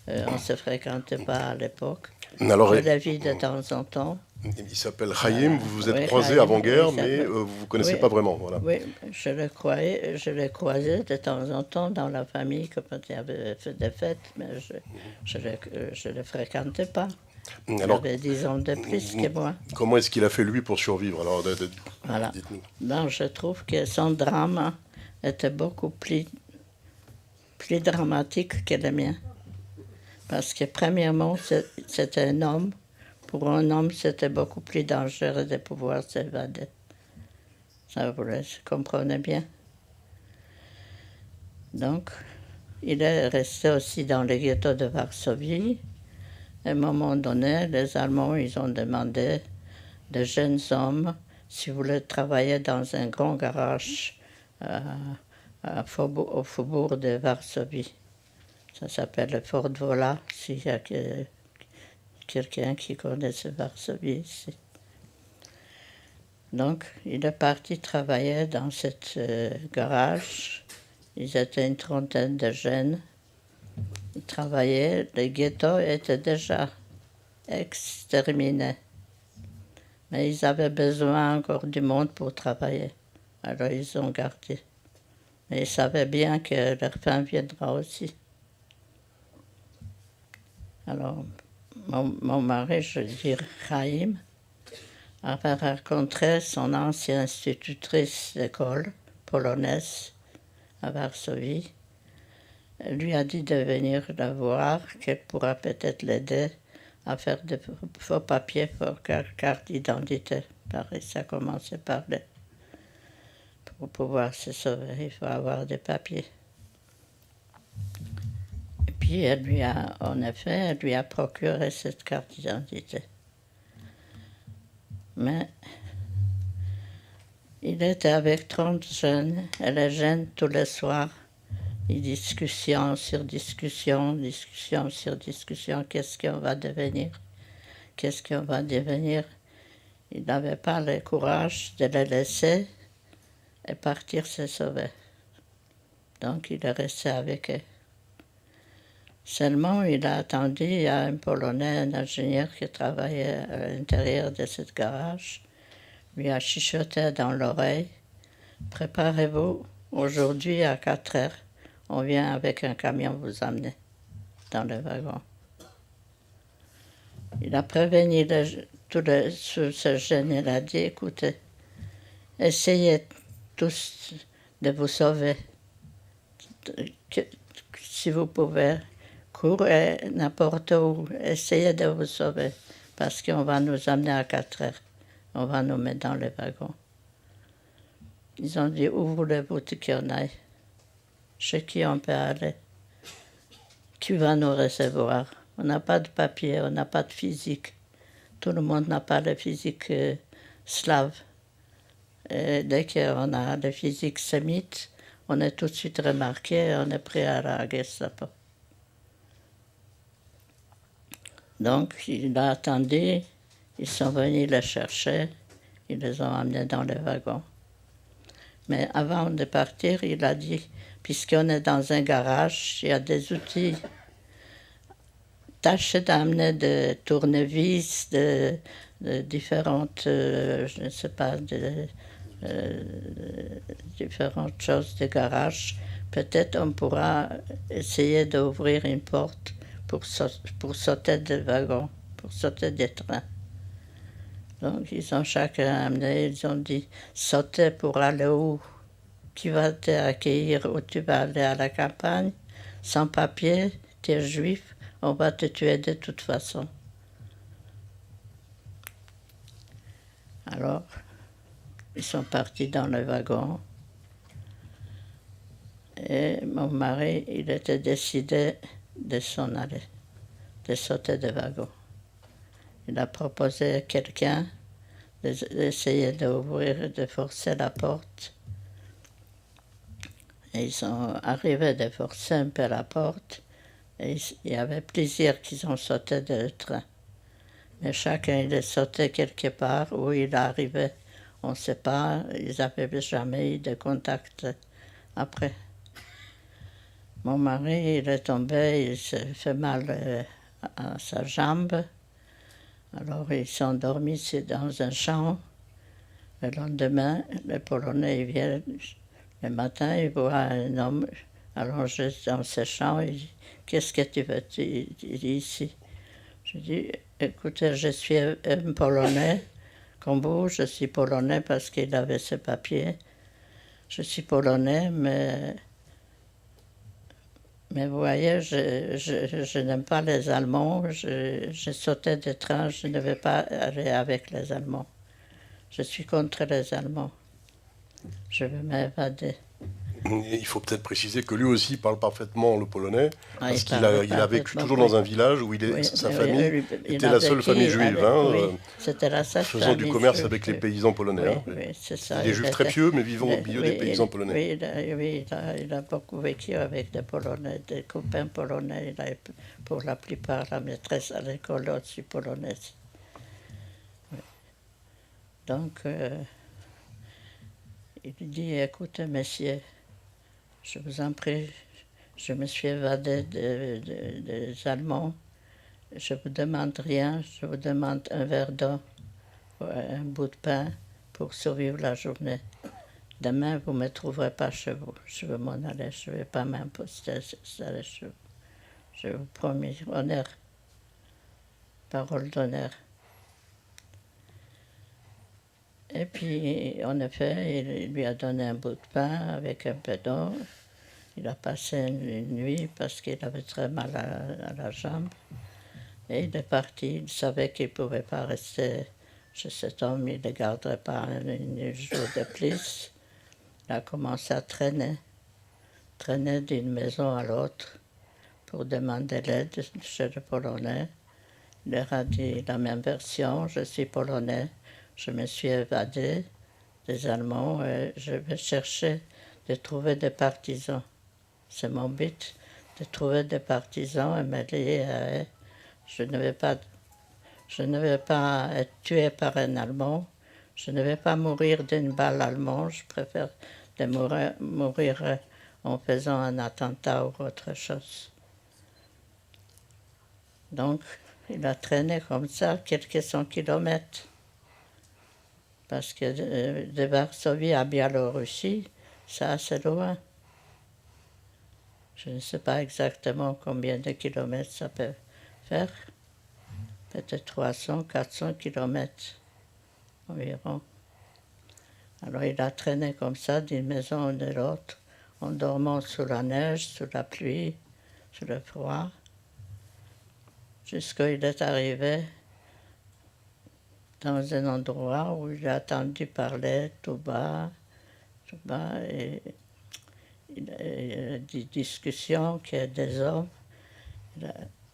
on ne se fréquentait pas à l'époque. Je l'ai vu de temps en temps. Il s'appelle Chaim, vous vous êtes croisés avant-guerre, mais vous ne vous connaissez pas vraiment. Voilà. Oui, je l'ai croisé de temps en temps dans la famille, quand il avait fait des fêtes, mais je ne le fréquentais pas. Alors, il avait 10 ans de plus que moi. Comment est-ce qu'il a fait, lui, pour survivre? Alors, voilà. Ben, je trouve que son drame était beaucoup plus dramatique que le mien. Parce que, premièrement, c'était un homme. Pour un homme, c'était beaucoup plus dangereux de pouvoir s'évader. Ça, vous le comprenez bien. Donc, il est resté aussi dans le ghetto de Varsovie. À un moment donné, les Allemands, ils ont demandé de jeunes hommes s'ils voulaient travailler dans un grand garage au faubourg de Varsovie. Ça s'appelle le Fort Wola, s'il y a quelqu'un qui connaît Varsovie ici. Donc, il est parti travailler dans ce garage. Ils étaient une trentaine de jeunes. Ils travaillaient. Le ghetto était déjà exterminé. Mais ils avaient besoin encore du monde pour travailler. Alors, ils ont gardé. Mais ils savaient bien que leur fin viendra aussi. Alors, mon mari, je veux dire Chaim, avait rencontré son ancienne institutrice d'école polonaise à Varsovie. Elle lui a dit de venir la voir, qu'elle pourra peut-être l'aider à faire de faux papiers pour carte d'identité. Pareil, ça commençait par là. Pour pouvoir se sauver, il faut avoir des papiers. Et puis, en effet, elle lui a procuré cette carte d'identité. Mais il était avec 30 jeunes, et les jeunes, tous les soirs, discussion sur discussion, discussion sur discussion, qu'est-ce qu'on va devenir, qu'est-ce qu'on va devenir. Il n'avait pas le courage de les laisser et partir se sauver. Donc il est resté avec eux. Seulement, il a attendu, il y a un Polonais, un ingénieur qui travaillait à l'intérieur de ce garage, lui a chuchoté dans l'oreille, « Préparez-vous, aujourd'hui à 4 heures, on vient avec un camion vous amener dans le wagon. » Il a prévenu tous ces jeunes, il a dit, « Écoutez, essayez tous de vous sauver, si vous pouvez. Courez n'importe où, essayez de vous sauver, parce qu'on va nous amener à 4 heures. On va nous mettre dans le wagon. » Ils ont dit, « Où voulez-vous qu'on aille? Chez qui on peut aller? Qui va nous recevoir? On n'a pas de papier, on n'a pas de physique. Tout le monde n'a pas de physique slave. Et dès qu'on a le physique sémite, on est tout de suite remarqué, on est pris à la Gestapo. » Donc, il a attendu, ils sont venus les chercher, ils les ont amenés dans le wagon. Mais avant de partir, il a dit, puisqu'on est dans un garage, il y a des outils. Tâchez d'amener des tournevis, de différentes, je ne sais pas, différentes choses de garage. Peut-être on pourra essayer d'ouvrir une porte pour sauter des wagons, pour sauter des trains. Donc ils ont chacun amené, ils ont dit, sauter pour aller où? Qui va t'accueillir, où tu vas aller à la campagne, sans papier, tu es juif, on va te tuer de toute façon. Alors, ils sont partis dans le wagon. Et mon mari, il était décidé de s'en aller, de sauter du wagon. Il a proposé à quelqu'un d'essayer d'ouvrir, de forcer la porte. Et ils sont arrivés de forcer un peu la porte. Et il y avait plusieurs qui ont sauté du train. Mais chacun, il est sauté quelque part où il arrivait. On ne sait pas, ils n'avaient jamais eu de contact après. Mon mari, il est tombé, il s'est fait mal à sa jambe. Alors ils sont dormis dans un champ. Le lendemain, les Polonais ils viennent. Le matin, ils voient un homme allongé dans ce champ. Il dit, « Qu'est-ce que tu veux ici ?» Je dis, « Écoutez, je suis un Polonais. Comme vous, je suis Polonais parce qu'il avait ses papiers. Je suis Polonais, mais vous voyez, je n'aime pas les Allemands. J'ai sauté des trains, je ne vais pas aller avec les Allemands. Je suis contre les Allemands. Je veux m'évader. » Il faut peut-être préciser que lui aussi parle parfaitement le polonais, parce qu'il a vécu toujours oui. dans un village où sa famille était la seule famille juive, c'était la seule faisant du commerce juive, avec les paysans polonais. Oui, c'est ça. Des juifs très pieux, mais vivant au milieu des paysans polonais. Il a beaucoup vécu avec des Polonais, des copains polonais. Il a pour la plupart la maîtresse à l'école aussi polonaise. Oui. Donc, il dit, « Écoutez, messieurs, je vous en prie, je me suis évadé des Allemands. Je ne vous demande rien, je vous demande un verre d'eau, un bout de pain pour survivre la journée. Demain, vous ne me trouverez pas chez vous. Je veux m'en aller, je ne vais pas m'imposter chez vous. Je vous promets, honneur, parole d'honneur. » Et puis, en effet, il lui a donné un bout de pain avec un peu d'eau. Il a passé une nuit parce qu'il avait très mal à la jambe. Et il est parti. Il savait qu'il ne pouvait pas rester chez cet homme. Il ne le garderait pas une jour de plus. Il a commencé à traîner d'une maison à l'autre pour demander l'aide chez le Polonais. Il leur a dit la même version, je suis polonais, je me suis évadé des Allemands et je vais chercher de trouver des partisans. C'est mon but, de trouver des partisans et me lier à eux. Je ne vais pas être tué par un Allemand, je ne vais pas mourir d'une balle allemande, je préfère de mourir en faisant un attentat ou autre chose. Donc, il a traîné comme ça quelques 100 kilomètres. Parce que de Varsovie à Biélorussie, c'est assez loin. Je ne sais pas exactement combien de kilomètres ça peut faire. Peut-être 300, 400 kilomètres environ. Alors il a traîné comme ça d'une maison à l'autre, en dormant sous la neige, sous la pluie, sous le froid, jusqu'à il est arrivé dans un endroit où il a entendu parler tout bas, et il a des discussions qu'il y a des hommes.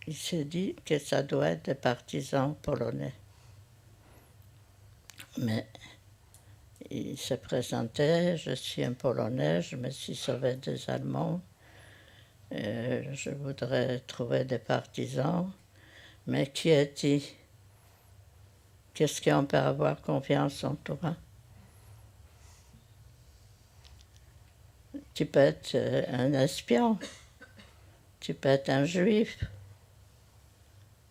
Il s'est dit que ça doit être des partisans polonais. Mais il s'est présenté, je suis un Polonais, je me suis sauvé des Allemands, je voudrais trouver des partisans, mais qui est-il? Qu'est-ce qu'on peut avoir confiance en toi? Tu peux être un espion, tu peux être un juif.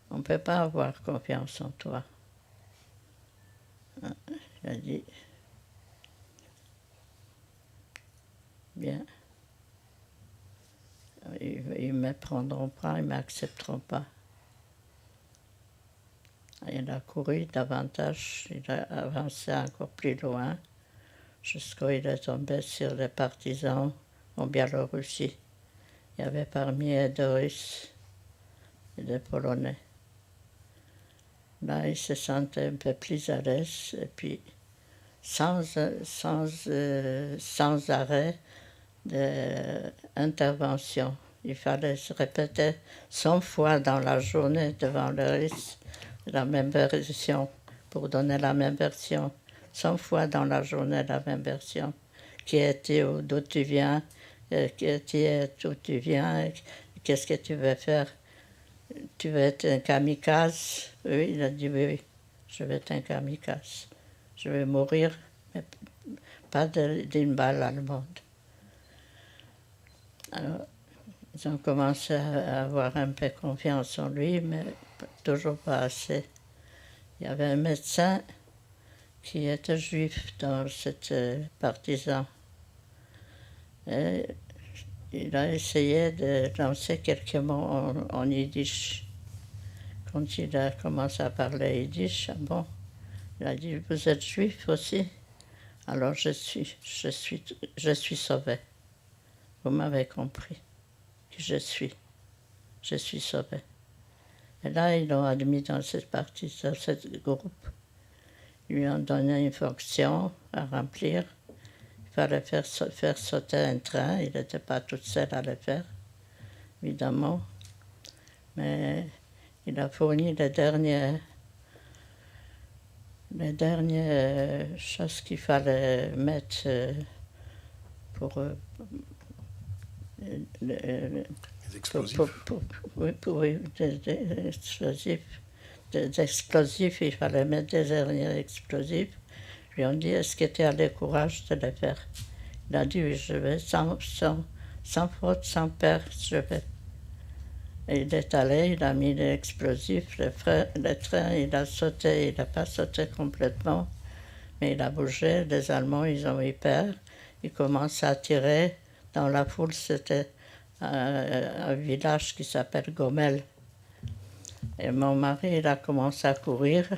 On ne peut pas avoir confiance en toi. Il a dit, bien, ils ne me prendront pas, ils ne m'accepteront pas. Il a couru davantage, il a avancé encore plus loin, jusqu'à il est tombé sur les partisans en Biélorussie. Il y avait parmi eux des Russes et des Polonais. Là, il se sentait un peu plus à l'aise, et puis sans arrêt d'intervention. Il fallait se répéter 100 fois dans la journée devant le Russe la même version, pour donner la même version. 100 fois dans la journée la même version. Qui es-tu, d'où tu viens, qui es-tu, d'où tu viens, qu'est-ce que tu veux faire? Tu veux être un kamikaze? Oui, il a dit oui, je vais être un kamikaze. Je vais mourir, mais pas d'une balle allemande. Alors, ils ont commencé à avoir un peu confiance en lui, mais toujours pas assez. Il y avait un médecin qui était juif dans cette partisan. Et il a essayé de lancer quelques mots en yiddish. Quand il a commencé à parler yiddish, bon, il a dit, vous êtes juif aussi? Alors je suis sauvé. Vous m'avez compris que je suis sauvé. Et là, ils l'ont admis dans cette partie, dans ce groupe. Ils lui ont donné une fonction à remplir. Il fallait faire sauter un train. Il n'était pas tout seul à le faire, évidemment. Mais il a fourni les dernières choses qu'il fallait mettre pour Les explosifs. Oui, des explosifs, il fallait mettre des derniers explosifs. Ils lui ont dit, est-ce que tu as le courage de le faire? Il a dit, oui, je vais, sans faute, sans peur, je vais. Et il est allé, il a mis l'explosif, le train, il a sauté, il n'a pas sauté complètement, mais il a bougé. Les Allemands, ils ont eu peur. Ils commencent à tirer. Dans la foule, c'était un village qui s'appelle Gomel. Et mon mari, il a commencé à courir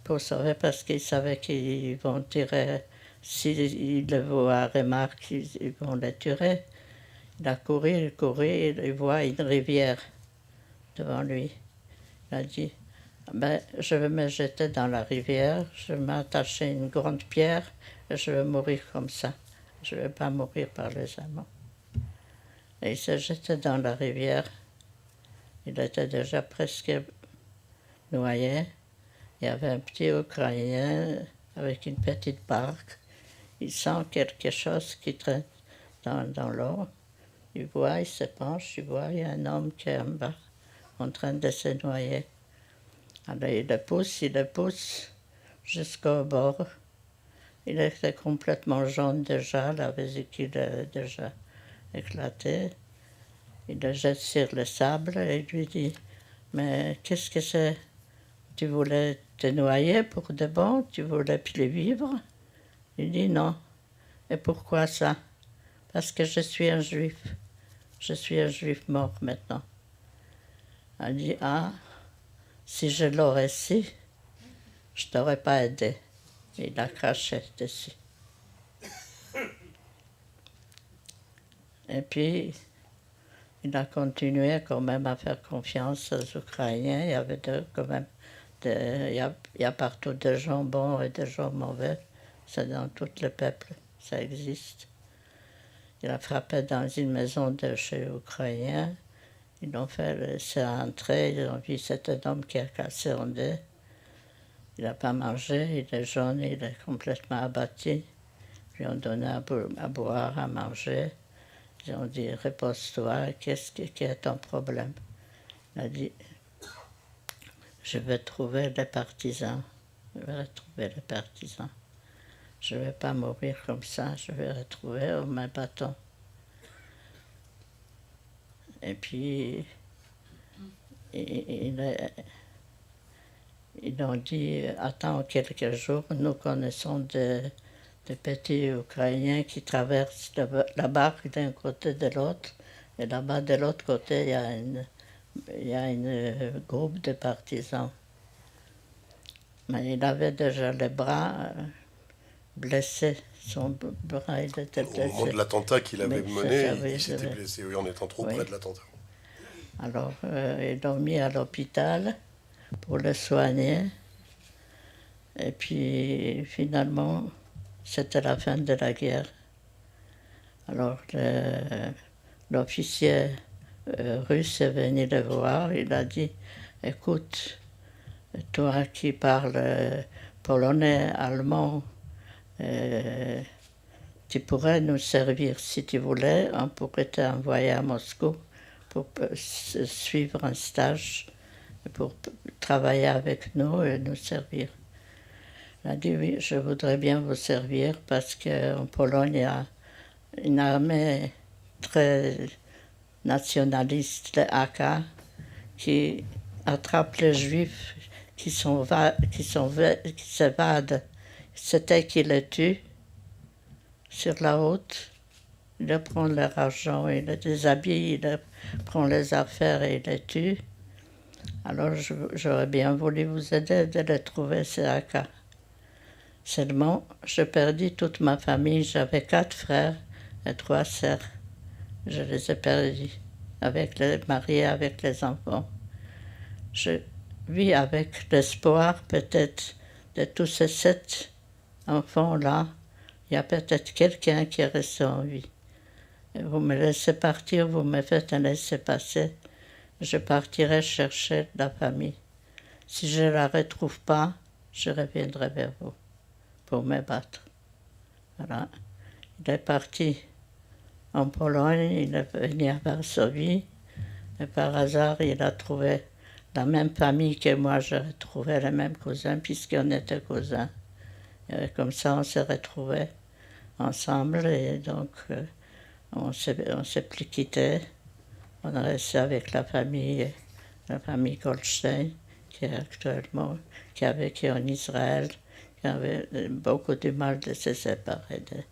pour sauver parce qu'il savait qu'ils vont tirer. S'ils le voient, remarquent, ils vont le tuer. Il a couru, il voit une rivière devant lui. Il a dit, ben, je vais me jeter dans la rivière, je vais m'attacher à une grande pierre et je vais mourir comme ça. Je ne vais pas mourir par les amants. Et il s'est jeté dans la rivière. Il était déjà presque noyé. Il y avait un petit Ukrainien avec une petite barque. Il sent quelque chose qui traîne dans l'eau. Il voit, il se penche, il voit, il y a un homme qui est en bas, en train de se noyer. Alors il le pousse jusqu'au bord. Il était complètement jaune déjà, la vésicule est déjà éclatée. Il le jette sur le sable et lui dit, mais qu'est-ce que c'est? Tu voulais te noyer pour de bon? Tu voulais plus vivre? Il dit non. Et pourquoi ça? Parce que je suis un juif. Je suis un juif mort maintenant. Elle dit, ah, si je l'aurais su, je ne t'aurais pas aidé. Il a craché dessus. Et puis, il a continué quand même à faire confiance aux Ukrainiens. Il y avait quand même, il y a partout des gens bons et des gens mauvais. C'est dans tout le peuple, ça existe. Il a frappé dans une maison de chez Ukrainiens. Ils l'ont fait laisser entrer. Ils ont vu cet homme qui a cassé en deux. Il n'a pas mangé, il est jaune, il est complètement abattu. Ils lui ont donné à boire, à manger. Ils ont dit, repose-toi, qui est ton problème? Il a dit, je vais trouver les partisans. Je vais retrouver les partisans. Je ne vais pas mourir comme ça, je vais retrouver mes bâtons. Et puis, ils ont dit, attends quelques jours, nous connaissons des petits Ukrainiens qui traversent la barque d'un côté de l'autre, et là-bas de l'autre côté, il y a un groupe de partisans. Mais il avait déjà les bras blessés, son bras il était blessé. Au moment de l'attentat qu'il avait mené, il s'était blessé, oui, en étant trop près de l'attentat. Alors, ils l'ont mis à l'hôpital pour le soigner. Et puis, finalement, c'était la fin de la guerre. Alors, l'officier russe est venu le voir. Il a dit, écoute, toi qui parles polonais, allemand, tu pourrais nous servir si tu voulais. On pourrait t'envoyer à Moscou pour suivre un stage, pour travailler avec nous et nous servir. Il a dit oui, je voudrais bien vous servir parce qu'en Pologne, il y a une armée très nationaliste, les AK, qui attrape les Juifs qui s'évadent. C'était qui les tue sur la route. Il leur prend leur argent, il les déshabille, il leur prend les affaires et il les tue. Alors j'aurais bien voulu vous aider de les trouver, ces AK. Seulement, j'ai perdu toute ma famille. J'avais 4 frères et 3 sœurs. Je les ai perdus, avec les mariés, avec les enfants. Je vis avec l'espoir, peut-être, de tous ces 7 enfants-là. Il y a peut-être quelqu'un qui est resté en vie. Vous me laissez partir, vous me faites un laisser-passer. Je partirai chercher la famille. Si je ne la retrouve pas, je reviendrai vers vous pour me battre. Voilà. Il est parti en Pologne, il est venu à Varsovie, et par hasard, il a trouvé la même famille que moi, j'ai retrouvé les mêmes cousins, puisqu'on était cousins. Et comme ça, on s'est retrouvés ensemble, et donc on s'est plus quittés. On est resté avec la famille Goldstein, qui a vécu en Israël, qui avait beaucoup de mal de se séparer d'eux.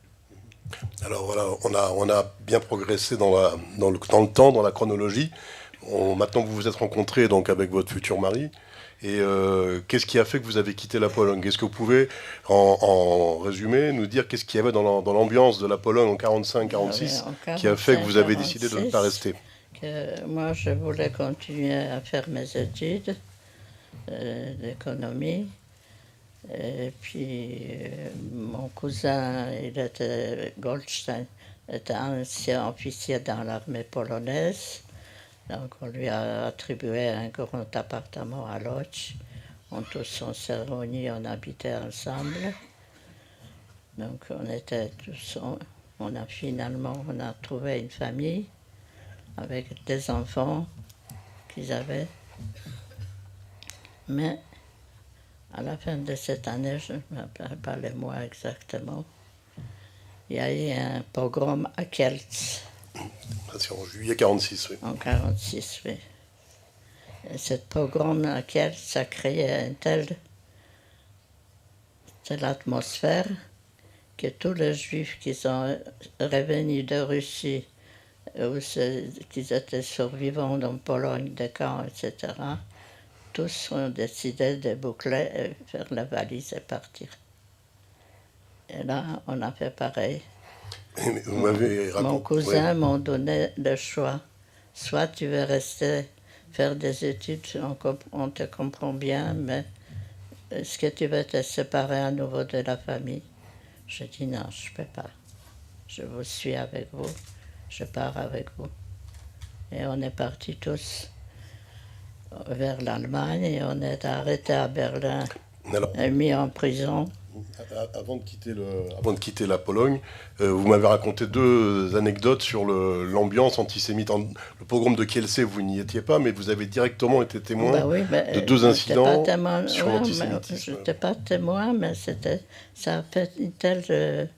Alors voilà, on a bien progressé dans le temps, dans la chronologie. Maintenant vous vous êtes rencontrés donc avec votre futur mari. Et qu'est-ce qui a fait que vous avez quitté la Pologne? Est-ce que vous pouvez, en résumé, nous dire qu'est-ce qu'il y avait dans l'ambiance de la Pologne en 45-46 qui a fait que vous avez décidé de ne pas rester? Moi, je voulais continuer à faire mes études. d'économie. Et puis, mon cousin, il était Goldstein, était ancien officier dans l'armée polonaise. Donc, on lui a attribué un grand appartement à Łódź. On tous on s'est réunis, on habitait ensemble. Donc, on était tous, on a trouvé une famille avec des enfants qu'ils avaient. Mais à la fin de cette année, je ne me rappelle pas le mois exactement, il y a eu un pogrom à Kielce. C'est en juillet 46, oui. En 1946, oui. Et cette pogrom à Kielce a créé une telle atmosphère que tous les Juifs qui sont revenus de Russie, qui étaient survivants en Pologne, des camps, etc., tous ont décidé de boucler, et faire la valise et partir. Et là, on a fait pareil. Vous m'avez raconté. Mon cousin m'a donné le choix. Soit tu veux rester faire des études, on te comprend bien, mais est-ce que tu veux te séparer à nouveau de la famille? Je dis non, je ne peux pas. Je vous suis avec vous, je pars avec vous. Et on est partis tous vers l'Allemagne et on est arrêté à Berlin et mis en prison. Avant de quitter la Pologne, vous m'avez raconté deux anecdotes sur l'ambiance antisémite. Le pogrom de Kielce, vous n'y étiez pas, mais vous avez directement été témoin de deux incidents sur l'antisémitisme. Je n'étais pas témoin, mais ça a fait une telle...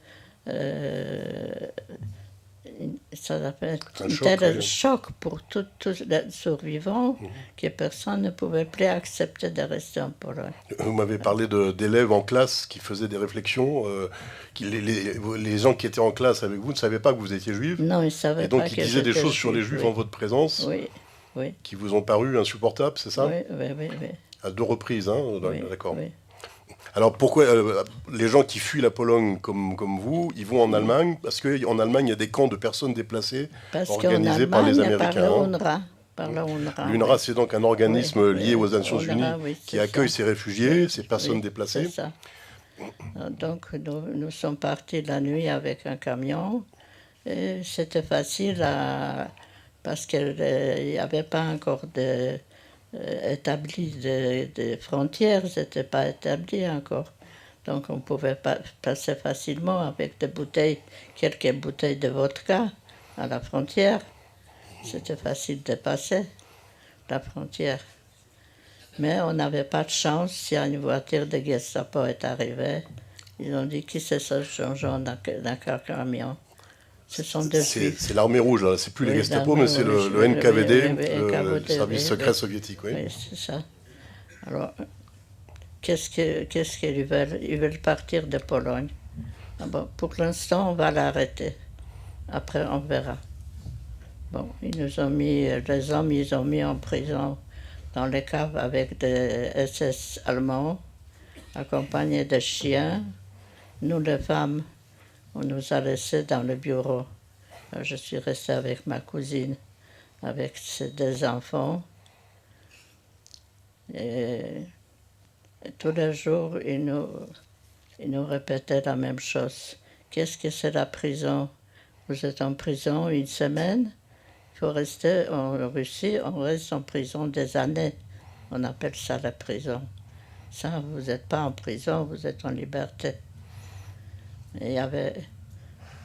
ça a fait un tel choc pour tous les survivants que personne ne pouvait plus accepter de rester en Pologne. Vous m'avez parlé d'élèves en classe qui faisaient des réflexions. Les gens qui étaient en classe avec vous ne savaient pas que vous étiez juif. Non, ils ne savaient pas. Et donc ils disaient des choses sur les juifs en votre présence qui vous ont paru insupportables, c'est ça? Oui. À deux reprises, hein, d'accord. Oui. Alors pourquoi les gens qui fuient la Pologne comme vous, ils vont en Allemagne? Parce qu'en Allemagne, il y a des camps de personnes déplacées organisés par les Américains. Par l'UNRWA. L'UNRWA, c'est donc un organisme lié aux Nations Unies qui accueille ces réfugiés, ces personnes déplacées. C'est ça. Donc nous sommes partis la nuit avec un camion. Et c'était facile parce qu'il n'y avait pas encore établi de frontières, c'était pas établi encore. Donc on pouvait passer facilement avec des bouteilles, quelques bouteilles de vodka à la frontière. C'était facile de passer la frontière. Mais on n'avait pas de chance si une voiture de Gestapo est arrivée. Ils ont dit qui c'est ce changeant dans quel camion. Ce sont des Juifs. C'est l'armée rouge, là. C'est plus les Gestapo, mais c'est le NKVD, le service secret soviétique. Oui, c'est ça. Alors, qu'est-ce qu'ils veulent? Ils veulent partir de Pologne. Ah bon, pour l'instant, on va l'arrêter. Après, on verra. Bon, les hommes, ils ont mis en prison dans les caves avec des SS allemands, accompagnés de chiens. Nous, les femmes, on nous a laissés dans le bureau. Alors, je suis restée avec ma cousine, avec ses deux enfants. Et tous les jours, ils nous répétaient la même chose. Qu'est-ce que c'est la prison? Vous êtes en prison une semaine? Il faut rester en Russie, on reste en prison des années. On appelle ça la prison. Ça, vous n'êtes pas en prison, vous êtes en liberté. Et il y avait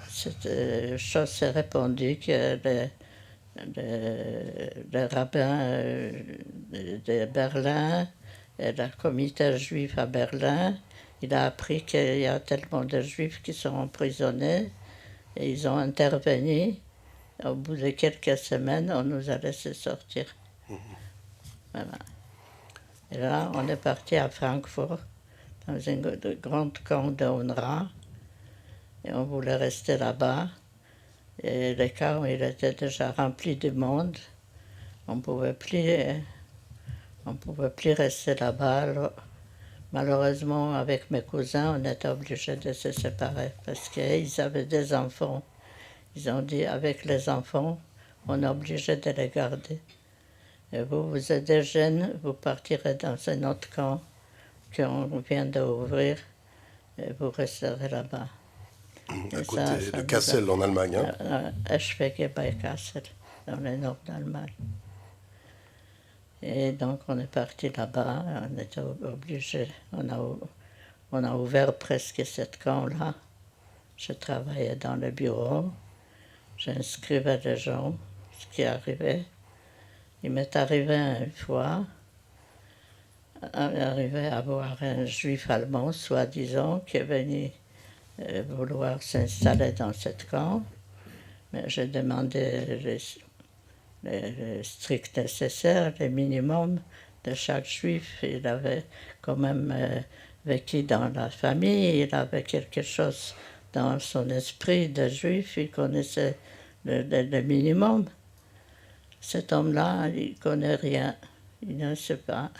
cette chose s'est répandue que le rabbin de Berlin et le comité juif à Berlin, il a appris qu'il y a tellement de juifs qui sont emprisonnés et ils ont intervenu. Au bout de quelques semaines, on nous a laissé sortir. Voilà. Et là, on est parti à Francfort, dans un grand camp de UNRWA, et on voulait rester là-bas. Et le camp, il était déjà rempli de monde. On ne pouvait plus rester là-bas. Alors, malheureusement, avec mes cousins, on était obligés de se séparer parce qu'ils avaient des enfants. Ils ont dit, avec les enfants, on est obligé de les garder. Et vous, vous êtes des jeunes, vous partirez dans un autre camp qu'on vient d'ouvrir et vous resterez là-bas. À Et côté ça de nous a... Cassel, en Allemagne. Hein. Eschwege bei Kassel, dans le nord d'Allemagne. Et donc on est parti là-bas, on était obligé, on a ouvert presque 7 camps-là. Je travaillais dans le bureau, j'inscrivais les gens, ce qui arrivait. Il m'est arrivé une fois, arrivé à voir un juif allemand, soi-disant, qui est venu vouloir s'installer dans ce camp. Mais j'ai demandé le strict nécessaire, le minimum de chaque juif. Il avait quand même vécu dans la famille, il avait quelque chose dans son esprit de juif, il connaissait le minimum. Cet homme-là, il ne connaît rien, il ne sait pas.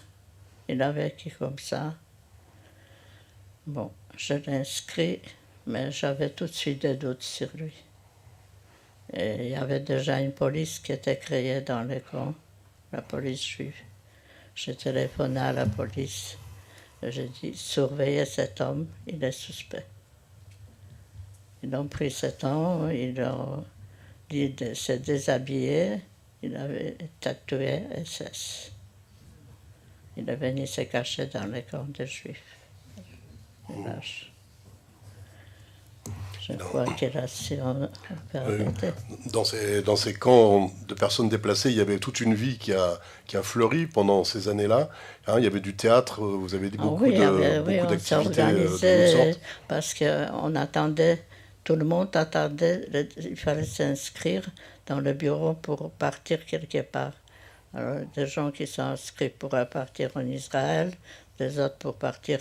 Il a vécu comme ça. Bon, je l'ai inscrit, mais j'avais tout de suite des doutes sur lui. Et il y avait déjà une police qui était créée dans les camps, la police juive. J'ai téléphoné à la police. J'ai dit, surveillez cet homme, il est suspect. Ils ont pris cet homme, ils ont dit de se déshabiller. Il avait tatoué SS. Il est venu se cacher dans les camps de juifs. Lâche. Je crois qu'il a su on peut arrêter. Dans ces camps de personnes déplacées, il y avait toute une vie qui a fleuri pendant ces années-là. Hein, il y avait du théâtre, vous avez dit beaucoup Oui, beaucoup on s'est d'activités de toutes organisé sortes. parce qu'on attendait, tout le monde attendait, il fallait s'inscrire dans le bureau pour partir quelque part. Alors, des gens qui sont inscrits pour partir en Israël, des autres pour partir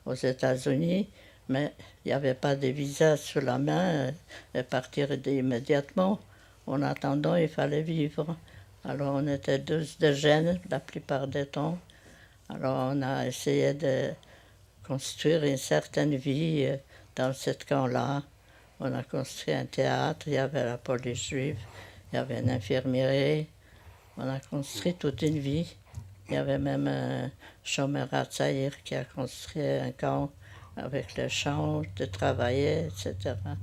aux États-Unis, mais il n'y avait pas de visa sous la main et partir immédiatement. En attendant, il fallait vivre. Alors on était deux jeunes la plupart du temps. Alors on a essayé de construire une certaine vie dans ce camp-là. On a construit un théâtre, il y avait la police juive, il y avait une infirmerie. On a construit toute une vie. Il y avait même un chômeur à Tsaïr qui a construit un camp avec le champ de travailler, etc. Une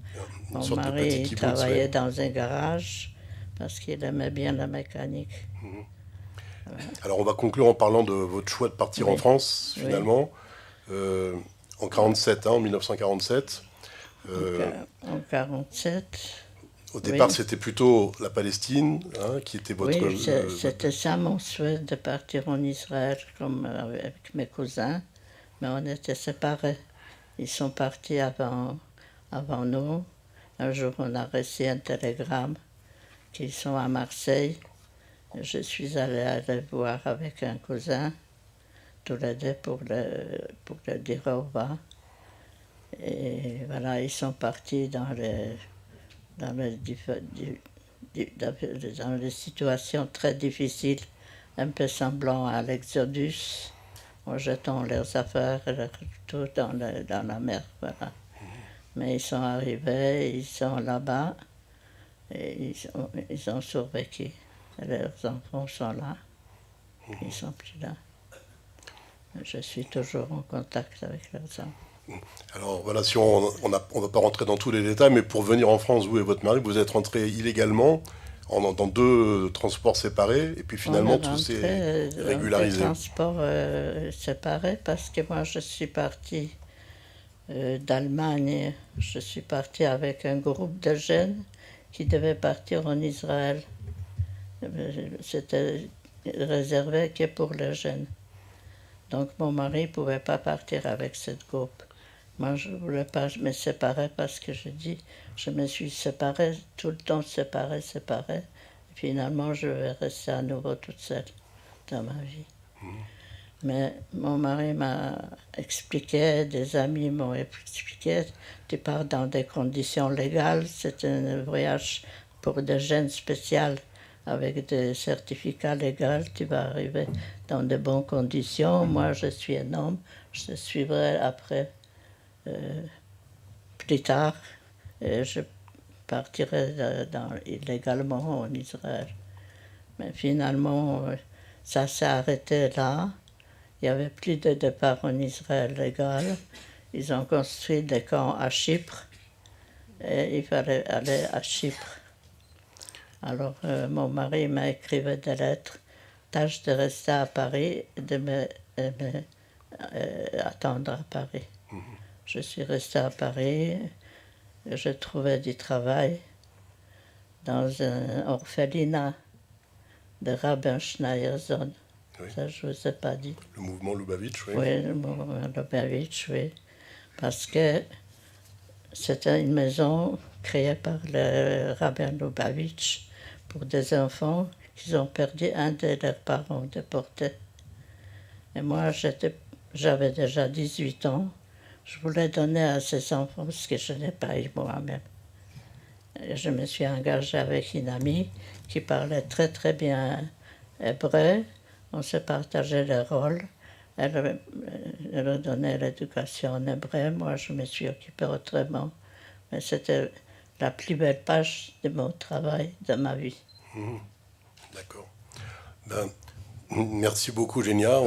Mon sorte de petit mari kibbutz, travaillait ouais. dans un garage parce qu'il aimait bien la mécanique. Alors on va conclure en parlant de votre choix de partir en Oui, France, oui. finalement, en 47, hein, en 1947. En 1947. Au départ, Oui, c'était plutôt la Palestine, hein, qui était votre... oui, c'était ça mon souhait de partir en Israël comme avec mes cousins, mais on était séparés. Ils sont partis avant nous. Un jour, on a reçu un télégramme qu'ils sont à Marseille. Je suis allée les voir avec un cousin, tous les deux pour le dire au revoir. Et voilà, ils sont partis dans les situations très difficiles, un peu semblant à l'Exodus, en jetant leurs affaires et tout dans la mer. Voilà. Mais ils sont arrivés, ils sont là-bas, et ils ont survécu. Et leurs enfants sont là, ils sont plus là. Je suis toujours en contact avec leurs enfants. Alors voilà, si on va pas rentrer dans tous les détails, mais pour venir en France, vous et votre mari, vous êtes rentrés illégalement dans deux transports séparés, et puis On finalement est tout s'est rentré dans des régularisé. transports séparés parce que moi je suis partie d'Allemagne. Je suis partie avec un groupe de jeunes qui devaient partir en Israël. C'était réservé que pour les jeunes. Donc mon mari ne pouvait pas partir avec ce groupe. Moi, je ne voulais pas me séparer parce que je me suis séparée, tout le temps séparée. Finalement, je vais rester à nouveau toute seule dans ma vie. Mais mon mari m'a expliqué, des amis m'ont expliqué, tu pars dans des conditions légales, c'est un voyage pour des jeunes spéciaux avec des certificats légaux, tu vas arriver dans de bonnes conditions. Moi, je suis un homme, je te suivrai après, plus tard, et je partirai illégalement en Israël. Mais finalement, ça s'est arrêté là. Il n'y avait plus de départ en Israël légal. Ils ont construit des camps à Chypre et il fallait aller à Chypre. Alors mon mari m'a écrit des lettres. Tâche de rester à Paris et de attendre à Paris. Je suis restée à Paris. Je trouvais du travail dans un orphelinat de Rabbin Schneerson. Oui. Ça, je ne vous ai pas dit. Le mouvement Lubavitch, oui. Oui, le mouvement Lubavitch, oui. Parce que c'était une maison créée par le rabbin Lubavitch pour des enfants qui ont perdu un de leurs parents déportés. Et moi, j'avais déjà 18 ans. Je voulais donner à ces enfants ce que je n'ai pas eu moi-même. Et je me suis engagée avec une amie qui parlait très très bien hébreu. On se partageait les rôles. Elle donnait l'éducation en hébreu. Moi, je me suis occupée autrement. Mais c'était la plus belle page de mon travail, de ma vie. D'accord. Ben, merci beaucoup, Génia.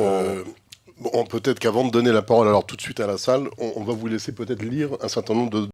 Bon, peut-être qu'avant de donner la parole alors tout de suite à la salle, on va vous laisser peut-être lire un certain nombre de